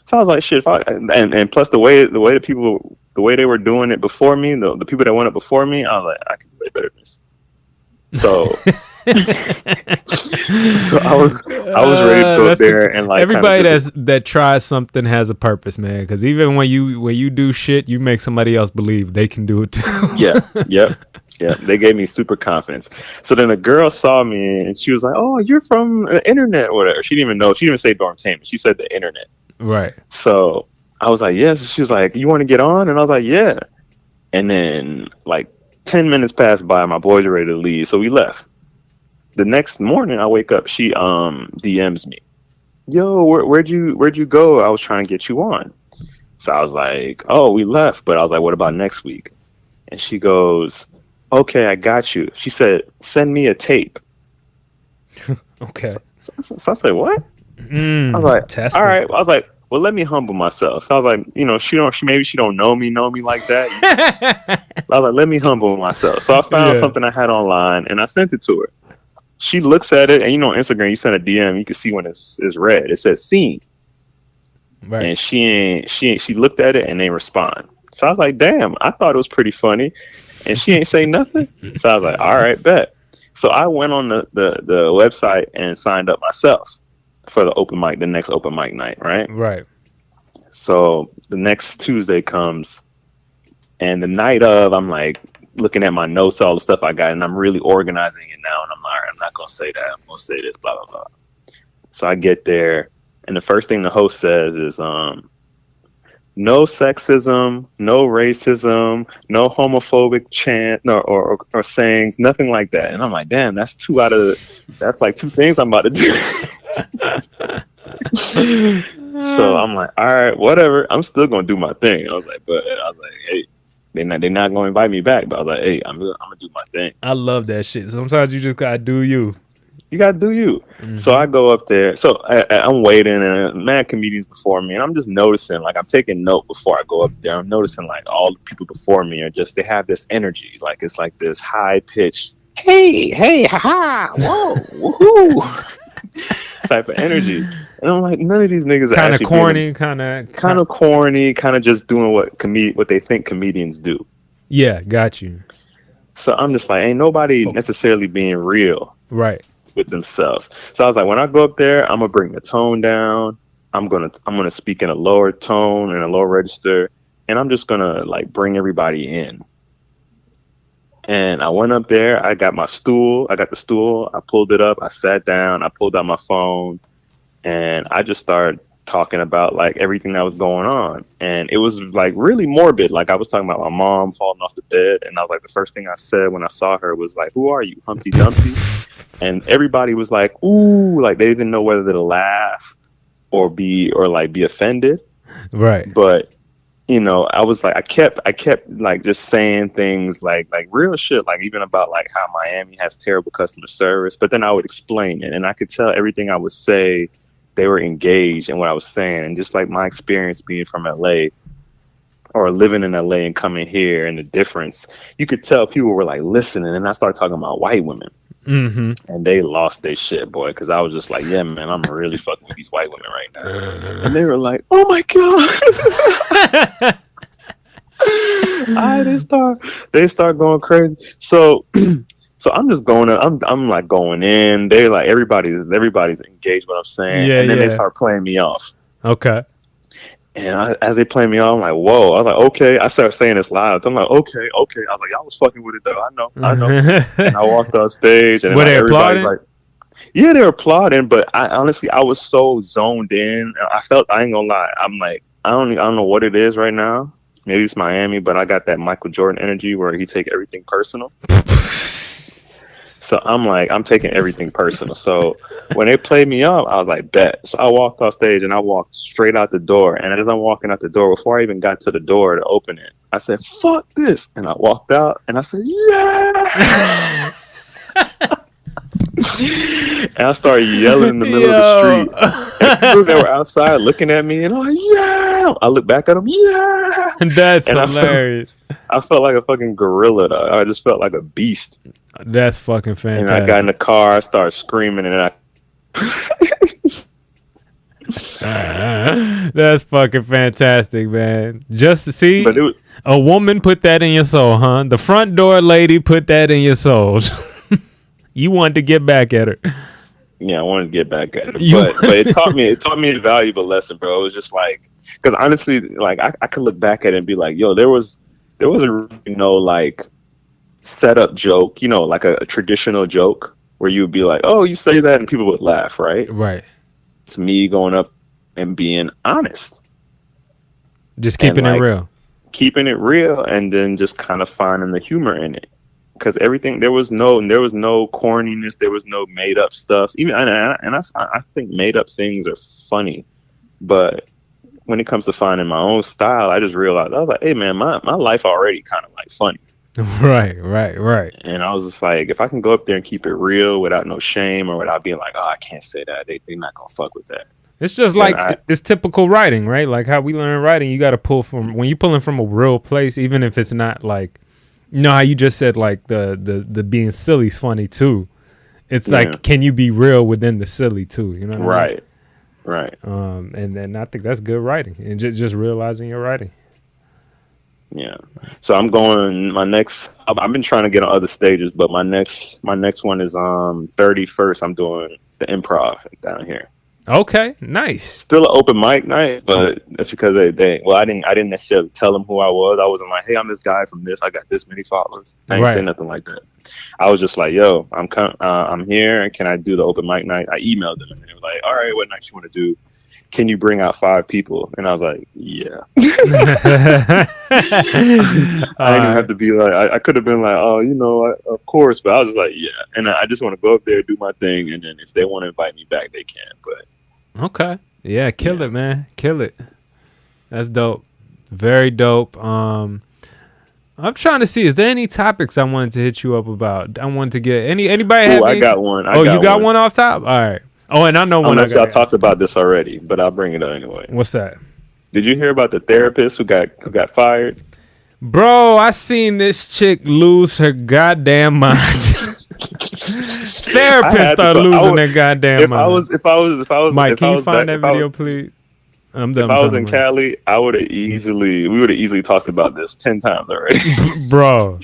[SPEAKER 5] So I was like, shit. And plus the way they were doing it before me, the people that went up before me, I was like, I can do way better than this. So, so I was ready to go up there and like
[SPEAKER 1] everybody that tries something has a purpose, man. Because even when you do shit, you make somebody else believe they can do it too.
[SPEAKER 5] Yeah. They gave me super confidence. So then a girl saw me and she was like, "Oh, you're from the internet or whatever." She didn't even know. She didn't even say Dormtainment. She said the internet.
[SPEAKER 1] Right.
[SPEAKER 5] So I was like, "Yes." She was like, "You want to get on?" And I was like, "Yeah." And then like 10 minutes passed by. My boys were ready to leave, so we left. The next morning, I wake up. She DMs me, "Yo, where'd you go? I was trying to get you on." So I was like, "Oh, we left." But I was like, "What about next week?" And she goes, "Okay, I got you." She said, "Send me a tape."
[SPEAKER 1] Okay.
[SPEAKER 5] So I said, "What?" I was like,
[SPEAKER 1] testing.
[SPEAKER 5] "All right." I was like, "Well, let me humble myself." I was like, "You know, she don't know me like that." I was like, "Let me humble myself." So I found something I had online and I sent it to her. She looks at it, and you know, on Instagram, you send a DM, you can see when it's red. It says "seen," right? And she looked at it and they respond. So I was like, "Damn, I thought it was pretty funny," and she ain't say nothing. So I was like, "All right, bet." So I went on the website and signed up myself for the next open mic night, right?
[SPEAKER 1] Right.
[SPEAKER 5] So the next Tuesday comes, and the night of, I'm like looking at my notes, all the stuff I got, and I'm really organizing it now. And I'm like, all right, I'm not gonna say that. I'm gonna say this, blah blah blah. So I get there, and the first thing the host says is, "No sexism, no racism, no homophobic chant, or sayings, nothing like that." And I'm like, damn, that's like 2 things I'm about to do. So I'm like, all right, whatever. I'm still gonna do my thing. I was like, hey, they're not gonna invite me back. But I was like, hey, I'm gonna do my thing.
[SPEAKER 1] I love that shit. Sometimes you just gotta do you.
[SPEAKER 5] You gotta do you. Mm-hmm. So I go up there. So I'm waiting, and mad comedians before me, and I'm just noticing, like, I'm taking note before I go up there. I'm noticing, like, all the people before me are just, they have this energy, like it's like this high pitched, hey, haha, whoa, woohoo, type of energy. And I'm like, none of these niggas are
[SPEAKER 1] kind of corny,
[SPEAKER 5] kind of corny, kind of just doing what they think comedians do.
[SPEAKER 1] Yeah, got you.
[SPEAKER 5] So I'm just like, ain't nobody necessarily being real,
[SPEAKER 1] right,
[SPEAKER 5] with themselves. So I was like, when I go up there, I'm gonna bring the tone down. I'm gonna speak in a lower tone and a lower register, and I'm just gonna like bring everybody in. And I went up there. I got the stool. I pulled it up. I sat down. I pulled out my phone, and I just started talking about like everything that was going on. And it was like really morbid. Like I was talking about my mom falling off the bed, and I was like, the first thing I said when I saw her was like, "Who are you, Humpty Dumpty?" And everybody was like, "Ooh," like they didn't know whether to laugh or be offended.
[SPEAKER 1] Right.
[SPEAKER 5] But you know, I was like, I kept like just saying things like real shit, like even about like how Miami has terrible customer service. But then I would explain it, and I could tell everything I would say, they were engaged in what I was saying. And just like my experience being from LA or living in LA and coming here and the difference, you could tell people were like listening. And I started talking about white women. and they lost their shit, boy. Because I was just like, yeah, man, I'm really fucking with these white women right now, and they were like, oh my god. They start going crazy. So I'm just going. I'm like going in. They like everybody's engaged. What I'm saying, and then they start playing me off.
[SPEAKER 1] Okay.
[SPEAKER 5] And as they play me off, I'm like, whoa. I was like, okay. I started saying this loud. I'm like, okay. I was like, y'all was fucking with it though. I know. And I walked on stage, and
[SPEAKER 1] were they
[SPEAKER 5] everybody's
[SPEAKER 1] applauding?
[SPEAKER 5] like, yeah, they were applauding. But I honestly, I was so zoned in. I ain't gonna lie. I'm like, I don't know what it is right now. Maybe it's Miami, but I got that Michael Jordan energy where he take everything personal. So I'm like, I'm taking everything personal. So when they played me up, I was like, bet. So I walked off stage and I walked straight out the door. And as I'm walking out the door, before I even got to the door to open it, I said, fuck this. And I walked out and I said, yeah. And I started yelling in the middle of the street. And people that were outside looking at me, and I'm like, yeah. I look back at them, yeah.
[SPEAKER 1] That's hilarious.
[SPEAKER 5] I felt like a fucking gorilla, though. I just felt like a beast.
[SPEAKER 1] That's fucking fantastic.
[SPEAKER 5] And I got in the car, I started screaming, and
[SPEAKER 1] That's fucking fantastic, man. Just to see a woman put that in your soul, huh? The front door lady put that in your soul. You wanted to get back at her.
[SPEAKER 5] Yeah, I wanted to get back at her. But it taught me a valuable lesson, bro. It was just like, because honestly, like I could look back at it and be like, yo, there was a like setup joke, like a traditional joke where you would be like, oh, you say that, and people would laugh, right?
[SPEAKER 1] Right.
[SPEAKER 5] It's me going up and being honest.
[SPEAKER 1] Just keeping it real.
[SPEAKER 5] Keeping it real, and then just kind of finding the humor in it. Because everything, there was no corniness, there was no made up stuff. Even I think made up things are funny, but when it comes to finding my own style, I just realized, I was like, hey man, my life already kind of like funny.
[SPEAKER 1] Right.
[SPEAKER 5] And I was just like, if I can go up there and keep it real without no shame or without being like, oh, I can't say that, they're not gonna fuck with that.
[SPEAKER 1] It's just like it's typical writing, right? Like how we learn writing, you got to pull from, when you're pulling from a real place, even if it's not like, how you just said like the being silly is funny too. It's like, can you be real within the silly too? You know what I mean?
[SPEAKER 5] Right.
[SPEAKER 1] And then I think that's good writing, and just realizing your writing.
[SPEAKER 5] Yeah. So I'm going, I've been trying to get on other stages, but my next one is 31st. I'm doing the Improv down here.
[SPEAKER 1] Okay, nice.
[SPEAKER 5] Still an open mic night, but that's because I didn't necessarily tell them who I was. I wasn't like, hey, I'm this guy from this. I got this many followers. I ain't saying nothing like that. I was just like, yo, I'm here, and can I do the open mic night? I emailed them, and they were like, all right, what night you want to do? Can you bring out 5 people? And I was like, yeah. I didn't have to be like, I could have been like, oh, of course, but I was just like, yeah. And I just want to go up there, do my thing, and then if they want to invite me back, they can. But
[SPEAKER 1] okay, yeah, kill it, man, kill it. That's dope, very dope. I'm trying to see, is there any topics I wanted to hit you up about? I wanted to get anybody.
[SPEAKER 5] I got one.
[SPEAKER 1] You got one off top? All right. Oh, and I know one.
[SPEAKER 5] I talked about this already, but I'll bring it up anyway.
[SPEAKER 1] What's that?
[SPEAKER 5] Did you hear about the therapist who got fired?
[SPEAKER 1] Bro, I seen this chick lose her goddamn mind. Therapists start losing their goddamn mind. If I was, Mike, can you find that video, please?
[SPEAKER 5] If I was in Cali, we would have easily talked about this 10 times already.
[SPEAKER 1] Bro.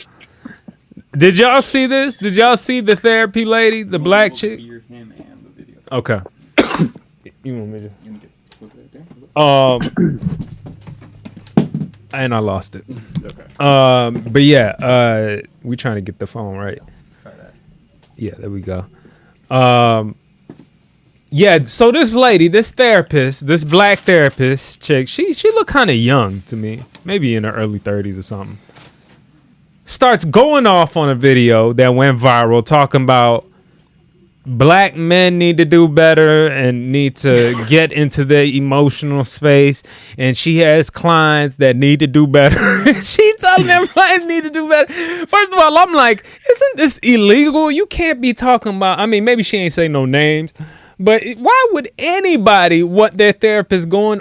[SPEAKER 1] Did y'all see this? Did y'all see the therapy lady, the black chick? Okay. You want me to? And I lost it. Okay. But yeah, we trying to get the phone right. Try that. Yeah, there we go. Yeah, so this lady, this therapist, this black therapist chick, she looked kind of young to me, maybe in her early 30s or something. Starts going off on a video that went viral talking about black men need to do better and need to get into their emotional space, and she has clients that need to do better. She telling them clients need to do better. First of all, I'm like, isn't this illegal? You can't be talking about, I mean, maybe she ain't say no names, but why would anybody want their therapist going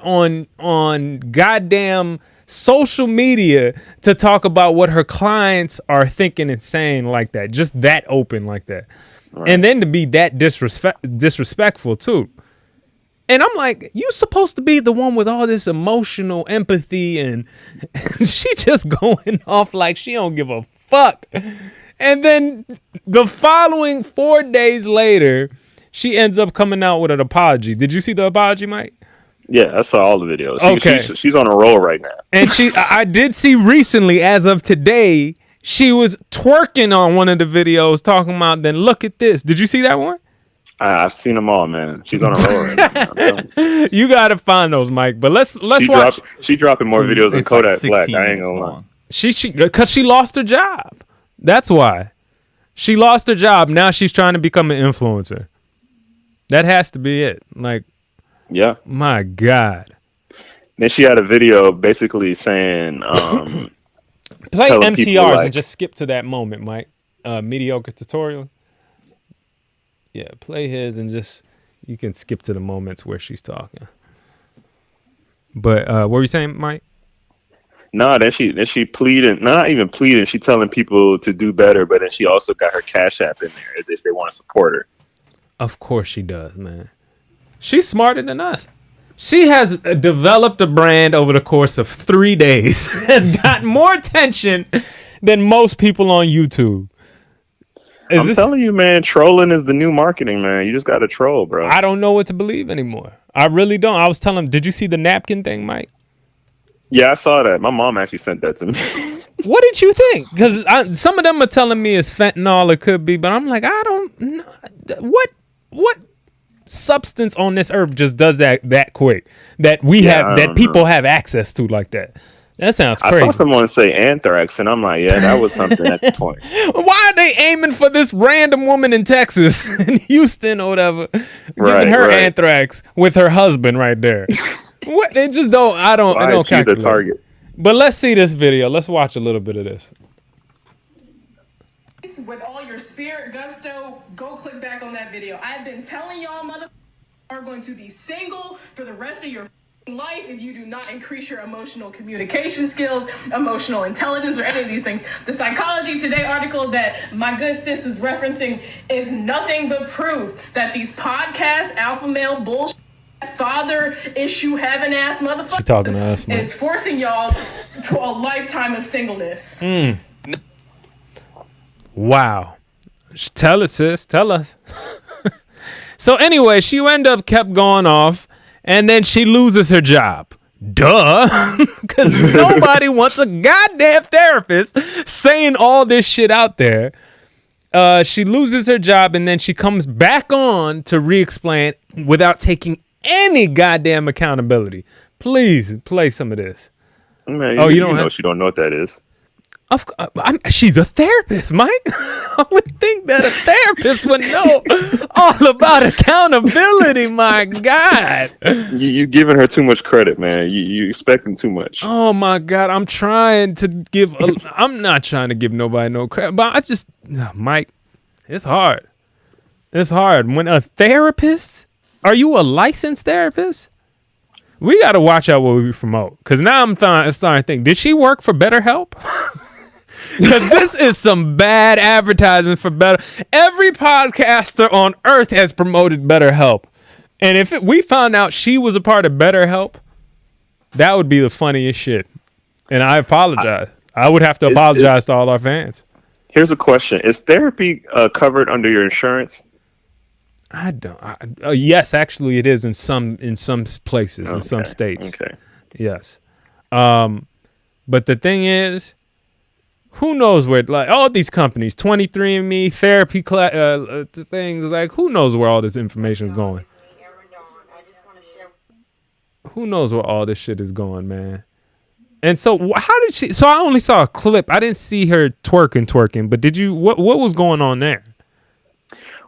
[SPEAKER 1] on goddamn social media to talk about what her clients are thinking and saying like that, just that open like that? And then to be that disrespectful too. And I'm like, you supposed to be the one with all this emotional empathy, and she just going off like she don't give a fuck. And then the following 4 days later, she ends up coming out with an apology. Did you see the apology, Mike?
[SPEAKER 5] Yeah, I saw all the videos.
[SPEAKER 1] Okay.
[SPEAKER 5] She's on a roll right now.
[SPEAKER 1] And I did see recently, as of today, she was twerking on one of the videos talking about, then look at this. Did you see that one?
[SPEAKER 5] I've seen them all, man. She's on a roll right now.
[SPEAKER 1] You gotta find those, Mike. But let's watch.
[SPEAKER 5] She dropping more videos than Kodak Black. I ain't gonna lie.
[SPEAKER 1] Because she lost her job. That's why. She lost her job. Now she's trying to become an influencer. That has to be it. Like,
[SPEAKER 5] yeah.
[SPEAKER 1] My God.
[SPEAKER 5] Then she had a video basically saying,
[SPEAKER 1] play MTRs like, and just skip to that moment, Mike. Mediocre tutorial. Yeah, play his and just, you can skip to the moments where she's talking. But what were you saying, Mike?
[SPEAKER 5] No, then she pleading, not even pleading, she telling people to do better, but then she also got her Cash App in there if they want to support her.
[SPEAKER 1] Of course she does, man. She's smarter than us. She has developed a brand over the course of 3 days. Has gotten more attention than most people on YouTube.
[SPEAKER 5] I'm telling you, man, trolling is the new marketing, man. You just got to troll, bro.
[SPEAKER 1] I don't know what to believe anymore. I really don't. I was telling him, did you see the napkin thing, Mike?
[SPEAKER 5] Yeah, I saw that. My mom actually sent that to me.
[SPEAKER 1] What did you think? Because some of them are telling me it's fentanyl, it could be, but I'm like, I don't know. What substance on this earth just does that quick? That people have access to like that? That sounds crazy.
[SPEAKER 5] I saw someone say anthrax, and I'm like, yeah, that was something at the point.
[SPEAKER 1] Why are they aiming for this random woman in Texas, in Houston or whatever, giving her anthrax with her husband right there? What? They just don't. I don't calculate.
[SPEAKER 5] The target.
[SPEAKER 1] But let's see this video. Let's watch a little bit of this.
[SPEAKER 6] With all your spirit gusto, go click back on that video. I've been telling y'all, mother are going to be single for the rest of your life if you do not increase your emotional communication skills, emotional intelligence, or any of these things. The Psychology Today article that my good sis is referencing is nothing but proof that these podcast alpha male bullshit father issue having ass motherfuckers
[SPEAKER 1] she talking to us, man.
[SPEAKER 6] Is forcing y'all to a lifetime of singleness.
[SPEAKER 1] Wow. Tell it, sis. Tell us. So anyway, she kept going off, and then she loses her job. Duh. Because nobody wants a goddamn therapist saying all this shit out there. She loses her job, and then she comes back on to re-explain without taking any goddamn accountability. Please play some of this.
[SPEAKER 5] Man, you don't know she don't know what that is.
[SPEAKER 1] She's a therapist, Mike. I would think that a therapist would know all about accountability. My God,
[SPEAKER 5] you giving her too much credit, man. You expecting too much.
[SPEAKER 1] Oh my God, I'm trying to give. I'm not trying to give nobody no credit, but Mike, it's hard. It's hard when a therapist. Are you a licensed therapist? We got to watch out what we promote, because now I'm starting to think, did she work for BetterHelp? Because this is some bad advertising for Better. Every podcaster on earth has promoted BetterHelp. And if we found out she was a part of BetterHelp, that would be the funniest shit. And I apologize. I would have to apologize to all our fans.
[SPEAKER 5] Here's a question. Is therapy covered under your insurance?
[SPEAKER 1] I don't. Yes, actually, it is in some places, in some states.
[SPEAKER 5] Okay.
[SPEAKER 1] Yes. But the thing is, who knows where, like, all these companies, 23andMe, therapy things, like, who knows where all this information is going? Who knows where all this shit is going, man? And so how did she, so I only saw a clip. I didn't see her twerking, but did you, what was going on there?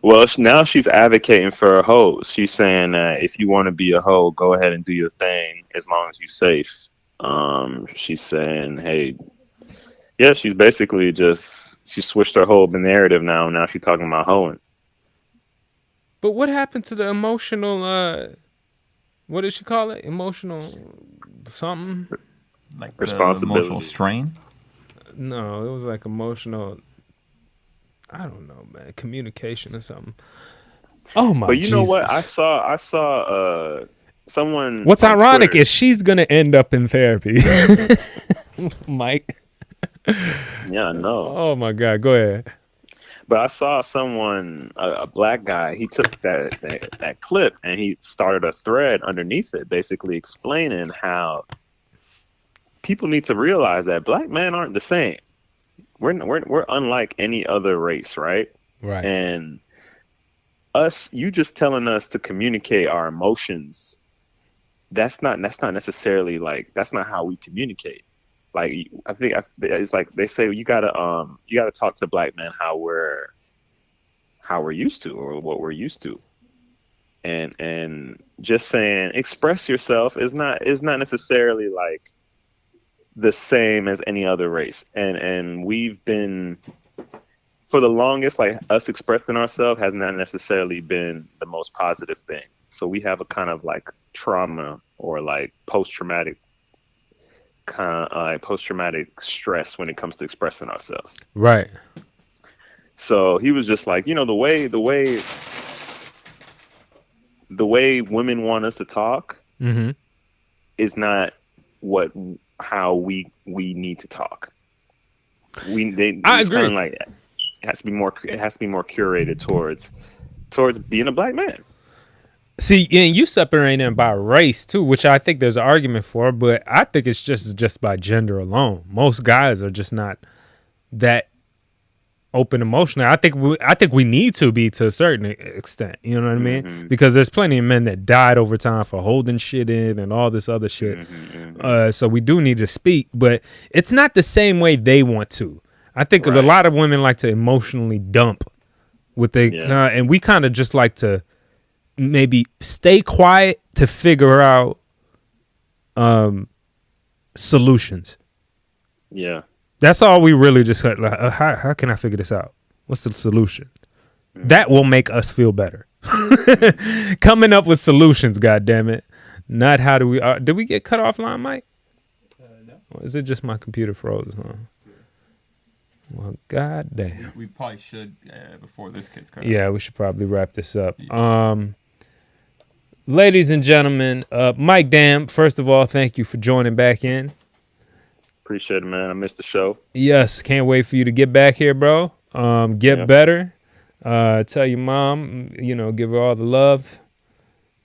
[SPEAKER 5] Well, now she's advocating for hoes. She's saying that if you want to be a hoe, go ahead and do your thing as long as you're safe. She's saying, hey, yeah, she's basically she switched her whole narrative now. Now she's talking about hoeing.
[SPEAKER 1] But what happened to the emotional, what did she call it? Emotional something?
[SPEAKER 2] Like
[SPEAKER 5] responsibility.
[SPEAKER 2] Emotional strain?
[SPEAKER 1] No, it was like emotional. I don't know, man. Communication or something. Oh my!
[SPEAKER 5] But you know what?
[SPEAKER 1] Jesus.
[SPEAKER 5] I saw someone.
[SPEAKER 1] What's
[SPEAKER 5] on
[SPEAKER 1] ironic
[SPEAKER 5] Twitter.
[SPEAKER 1] is she's gonna end up in therapy. Mike.
[SPEAKER 5] Yeah, I know.
[SPEAKER 1] Oh my God! Go ahead.
[SPEAKER 5] But I saw someone, a black guy. He took that clip and he started a thread underneath it, basically explaining how people need to realize that black men aren't the same. We're unlike any other race, right?
[SPEAKER 1] Right.
[SPEAKER 5] And you just telling us to communicate our emotions. That's not necessarily like, that's not how we communicate. Like, I think it's like they say you gotta talk to black men how we're used to, or what we're used to, and just saying express yourself is not necessarily like the same as any other race. And we've been, for the longest, like, us expressing ourselves has not necessarily been the most positive thing. So we have a kind of like trauma or like post-traumatic stress when it comes to expressing ourselves.
[SPEAKER 1] Right.
[SPEAKER 5] So he was just like, the way women want us to talk is not how we need to talk. I agree. Kind of like, it has to be more curated towards being a black man.
[SPEAKER 1] See, and you separate them by race too, which I think there's an argument for, but I think it's just by gender alone. Most guys are just not that open emotionally. I think we need to be to a certain extent. You know what I mean? Because there's plenty of men that died over time for holding shit in and all this other shit. So we do need to speak, but it's not the same way they want to. I think a lot of women like to emotionally dump with and we kind of just like to maybe stay quiet to figure out solutions.
[SPEAKER 5] Yeah.
[SPEAKER 1] That's all we really just like, how can I figure this out? What's the solution? That will make us feel better. Coming up with solutions, goddammit. Not how do we did we get cut offline, Mike? No. Or is it just my computer froze, huh? Well, goddamn.
[SPEAKER 2] We probably should before this gets cut.
[SPEAKER 1] Yeah, we should probably wrap this up. Ladies and gentlemen, Mike Dam, first of all, thank you for joining back in.
[SPEAKER 5] Appreciate it, man. I missed the show.
[SPEAKER 1] Yes, can't wait for you to get back here, bro. Get better. Tell your mom, give her all the love.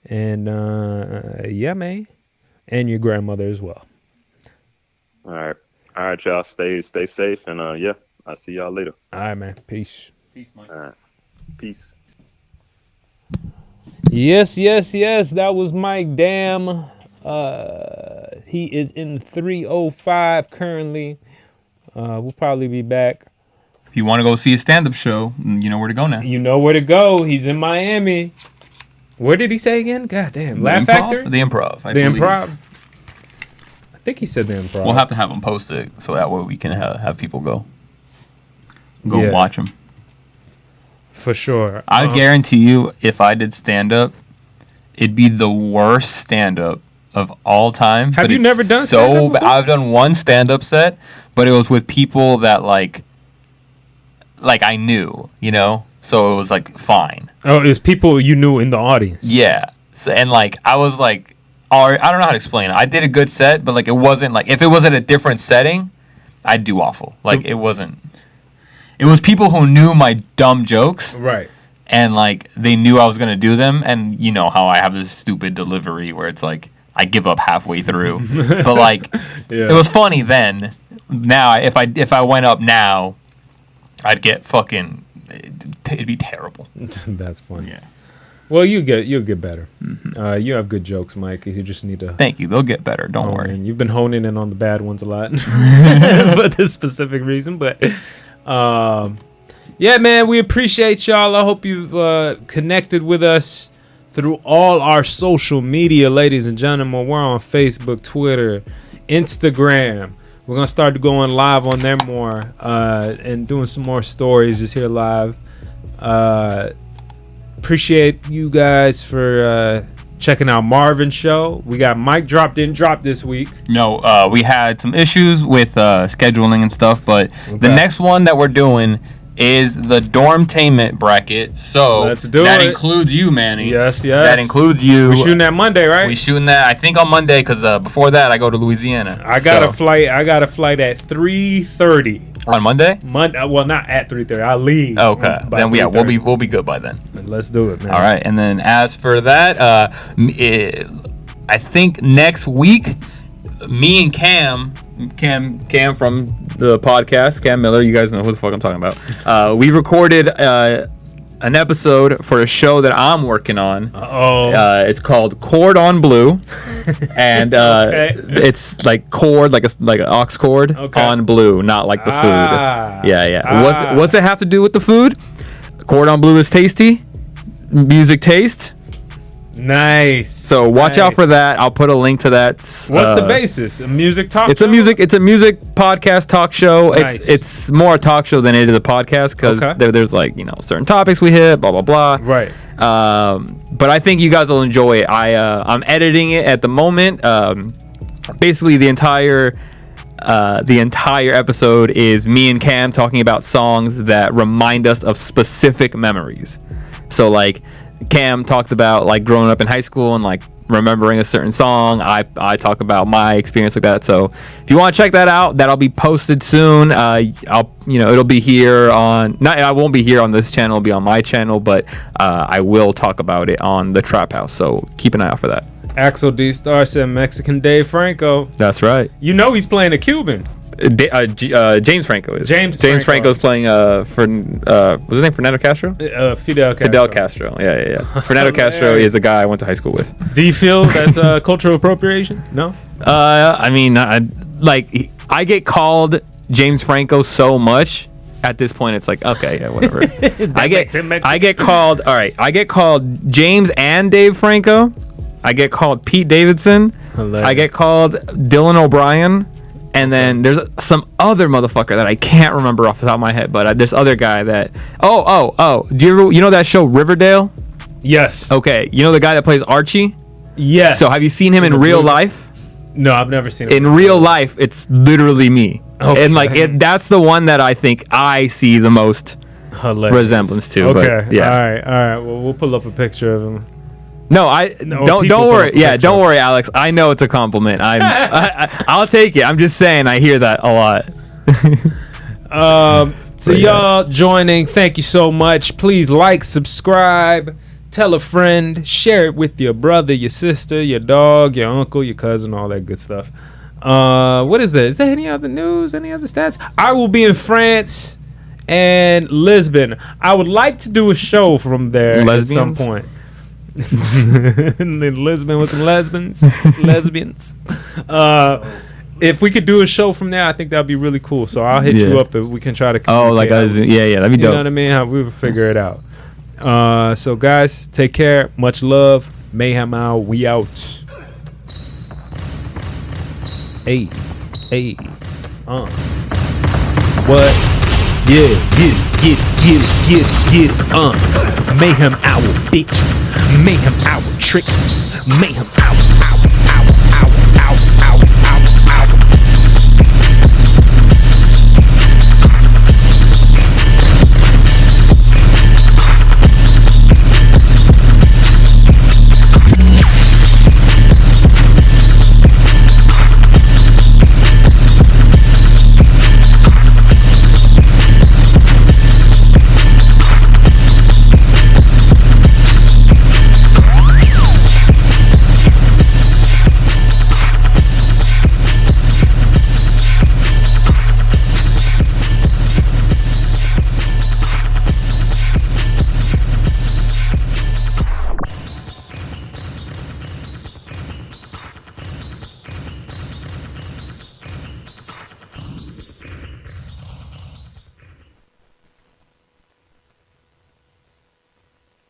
[SPEAKER 1] And yeah, man. And your grandmother as well.
[SPEAKER 5] All right, y'all. Stay safe, and yeah, I'll see y'all later.
[SPEAKER 1] All right, man. Peace.
[SPEAKER 2] Peace, Mike.
[SPEAKER 5] All right. Peace.
[SPEAKER 1] Yes. That was Mike Dam. He is in 305 currently. We'll probably be back.
[SPEAKER 2] If you want to go see a stand-up show, you know where to go now.
[SPEAKER 1] You know where to go. He's in Miami. Where did he say again? God damn. Laugh Factory?
[SPEAKER 2] The Improv.
[SPEAKER 1] The Improv? I think he said the Improv.
[SPEAKER 2] We'll have to have him post it so that way we can have people go watch him.
[SPEAKER 1] For sure.
[SPEAKER 2] I guarantee you, if I did stand-up, it'd be the worst stand-up of all time.
[SPEAKER 1] Have you never done stand-up before?
[SPEAKER 2] I've done one stand-up set, but it was with people that like I knew, so it was like fine.
[SPEAKER 1] Oh, it was people you knew in the audience.
[SPEAKER 2] Yeah. So, and like I was like, I don't know how to explain it. I did a good set, but like it wasn't like, if it was at a different setting, I'd do awful. Like it wasn't. It was people who knew my dumb jokes.
[SPEAKER 1] Right.
[SPEAKER 2] And like they knew I was going to do them, and you know how I have this stupid delivery where it's like I give up halfway through. But like it was funny then. Now if I went up now, I'd get fucking, it'd be terrible.
[SPEAKER 1] That's funny.
[SPEAKER 2] Yeah.
[SPEAKER 1] Well, you'll get better. Mm-hmm. You have good jokes, Mike. You just need to.
[SPEAKER 2] Thank you. They'll get better. Don't worry.
[SPEAKER 1] You've been honing in on the bad ones a lot for this specific reason, but yeah, man, we appreciate y'all. I hope you've connected with us through all our social media, ladies and gentlemen. We're on Facebook, Twitter, Instagram. We're gonna start going live on there more and doing some more stories just here live. Appreciate you guys for checking out Marvin's show. We got Mike didn't drop this week.
[SPEAKER 2] No, we had some issues with scheduling and stuff, but the next one that we're doing is the Dormtainment bracket. So
[SPEAKER 1] let's do
[SPEAKER 2] that
[SPEAKER 1] it.
[SPEAKER 2] includes you, Manny.
[SPEAKER 1] Yes.
[SPEAKER 2] That includes you.
[SPEAKER 1] We're shooting that Monday, right?
[SPEAKER 2] We shooting that, I think, on Monday, because before that I go to Louisiana.
[SPEAKER 1] I got a flight at 3:30
[SPEAKER 2] on Monday.
[SPEAKER 1] Well, not at 3:30. I'll leave.
[SPEAKER 2] Okay. Then we'll be good by then.
[SPEAKER 1] Let's do it, man.
[SPEAKER 2] All right. And then as for that, I think next week, me and Cam from the podcast, Cam Miller, you guys know who the fuck I'm talking about. We recorded an episode for a show that I'm working on. It's called Cord on Blue, and it's like cord, like an aux cord on blue, not like the food. Yeah. What's it have to do with the food? Cord on Blue is tasty. Music taste.
[SPEAKER 1] Nice.
[SPEAKER 2] So watch out for that. I'll put a link to that.
[SPEAKER 1] What's the basis? A music talk show?
[SPEAKER 2] It's a music podcast talk show. Nice. It's more a talk show than it is a podcast, because there's like, certain topics we hit, blah blah blah.
[SPEAKER 1] Right.
[SPEAKER 2] But I think you guys will enjoy it. I'm editing it at the moment. Basically the entire episode is me and Cam talking about songs that remind us of specific memories. So like Cam talked about like growing up in high school and like remembering a certain song. I talk about my experience like that. So if you want to check that out, that'll be posted soon. It'll be here on, I won't be here on this channel, it'll be on my channel, but I will talk about it on the Trap House. So keep an eye out for that.
[SPEAKER 1] Axel D Star said Mexican Dave Franco.
[SPEAKER 2] That's right.
[SPEAKER 1] He's playing a Cuban.
[SPEAKER 2] James Franco is. James Franco's playing what's his name? Fernando Castro? Fidel Castro. Yeah. Fernando Castro is a guy I went to high school with.
[SPEAKER 1] Do you feel that's cultural appropriation? No.
[SPEAKER 2] I mean, I get called James Franco so much. At this point, it's like, okay, yeah, whatever. I get called. All right, I get called James and Dave Franco. I get called Pete Davidson. Hilarious. I get called Dylan O'Brien. And then there's some other motherfucker that I can't remember off the top of my head, but this other guy that do you know that show Riverdale?
[SPEAKER 1] Yes.
[SPEAKER 2] Okay, you know the guy that plays Archie?
[SPEAKER 1] Yes.
[SPEAKER 2] So have you seen him in real life?
[SPEAKER 1] No, I've never seen him.
[SPEAKER 2] In real life, it's literally me. Okay. And that's the one that I think I see the most resemblance to.
[SPEAKER 1] Okay.
[SPEAKER 2] But, yeah.
[SPEAKER 1] All right. Well, we'll pull up a picture of him.
[SPEAKER 2] No, don't worry. Yeah, don't worry, Alex. I know it's a compliment. I'll take it. I'm just saying I hear that a lot.
[SPEAKER 1] So y'all joining, thank you so much. Please like, subscribe, tell a friend, share it with your brother, your sister, your dog, your uncle, your cousin, all that good stuff. What is there? Is there any other news? Any other stats? I will be in France and Lisbon. I would like to do a show from there at some point. In Lisbon with some lesbians. If we could do a show from there, I think that'd be really cool. So I'll hit you up if we can try to communicate.
[SPEAKER 2] That'd be dope.
[SPEAKER 1] You know what I mean? We will figure it out. So guys, take care. Much love. Mayhem out. We out. Hey. What? Yeah, get it. Mayhem hour, bitch. Mayhem hour, trick. Mayhem hour.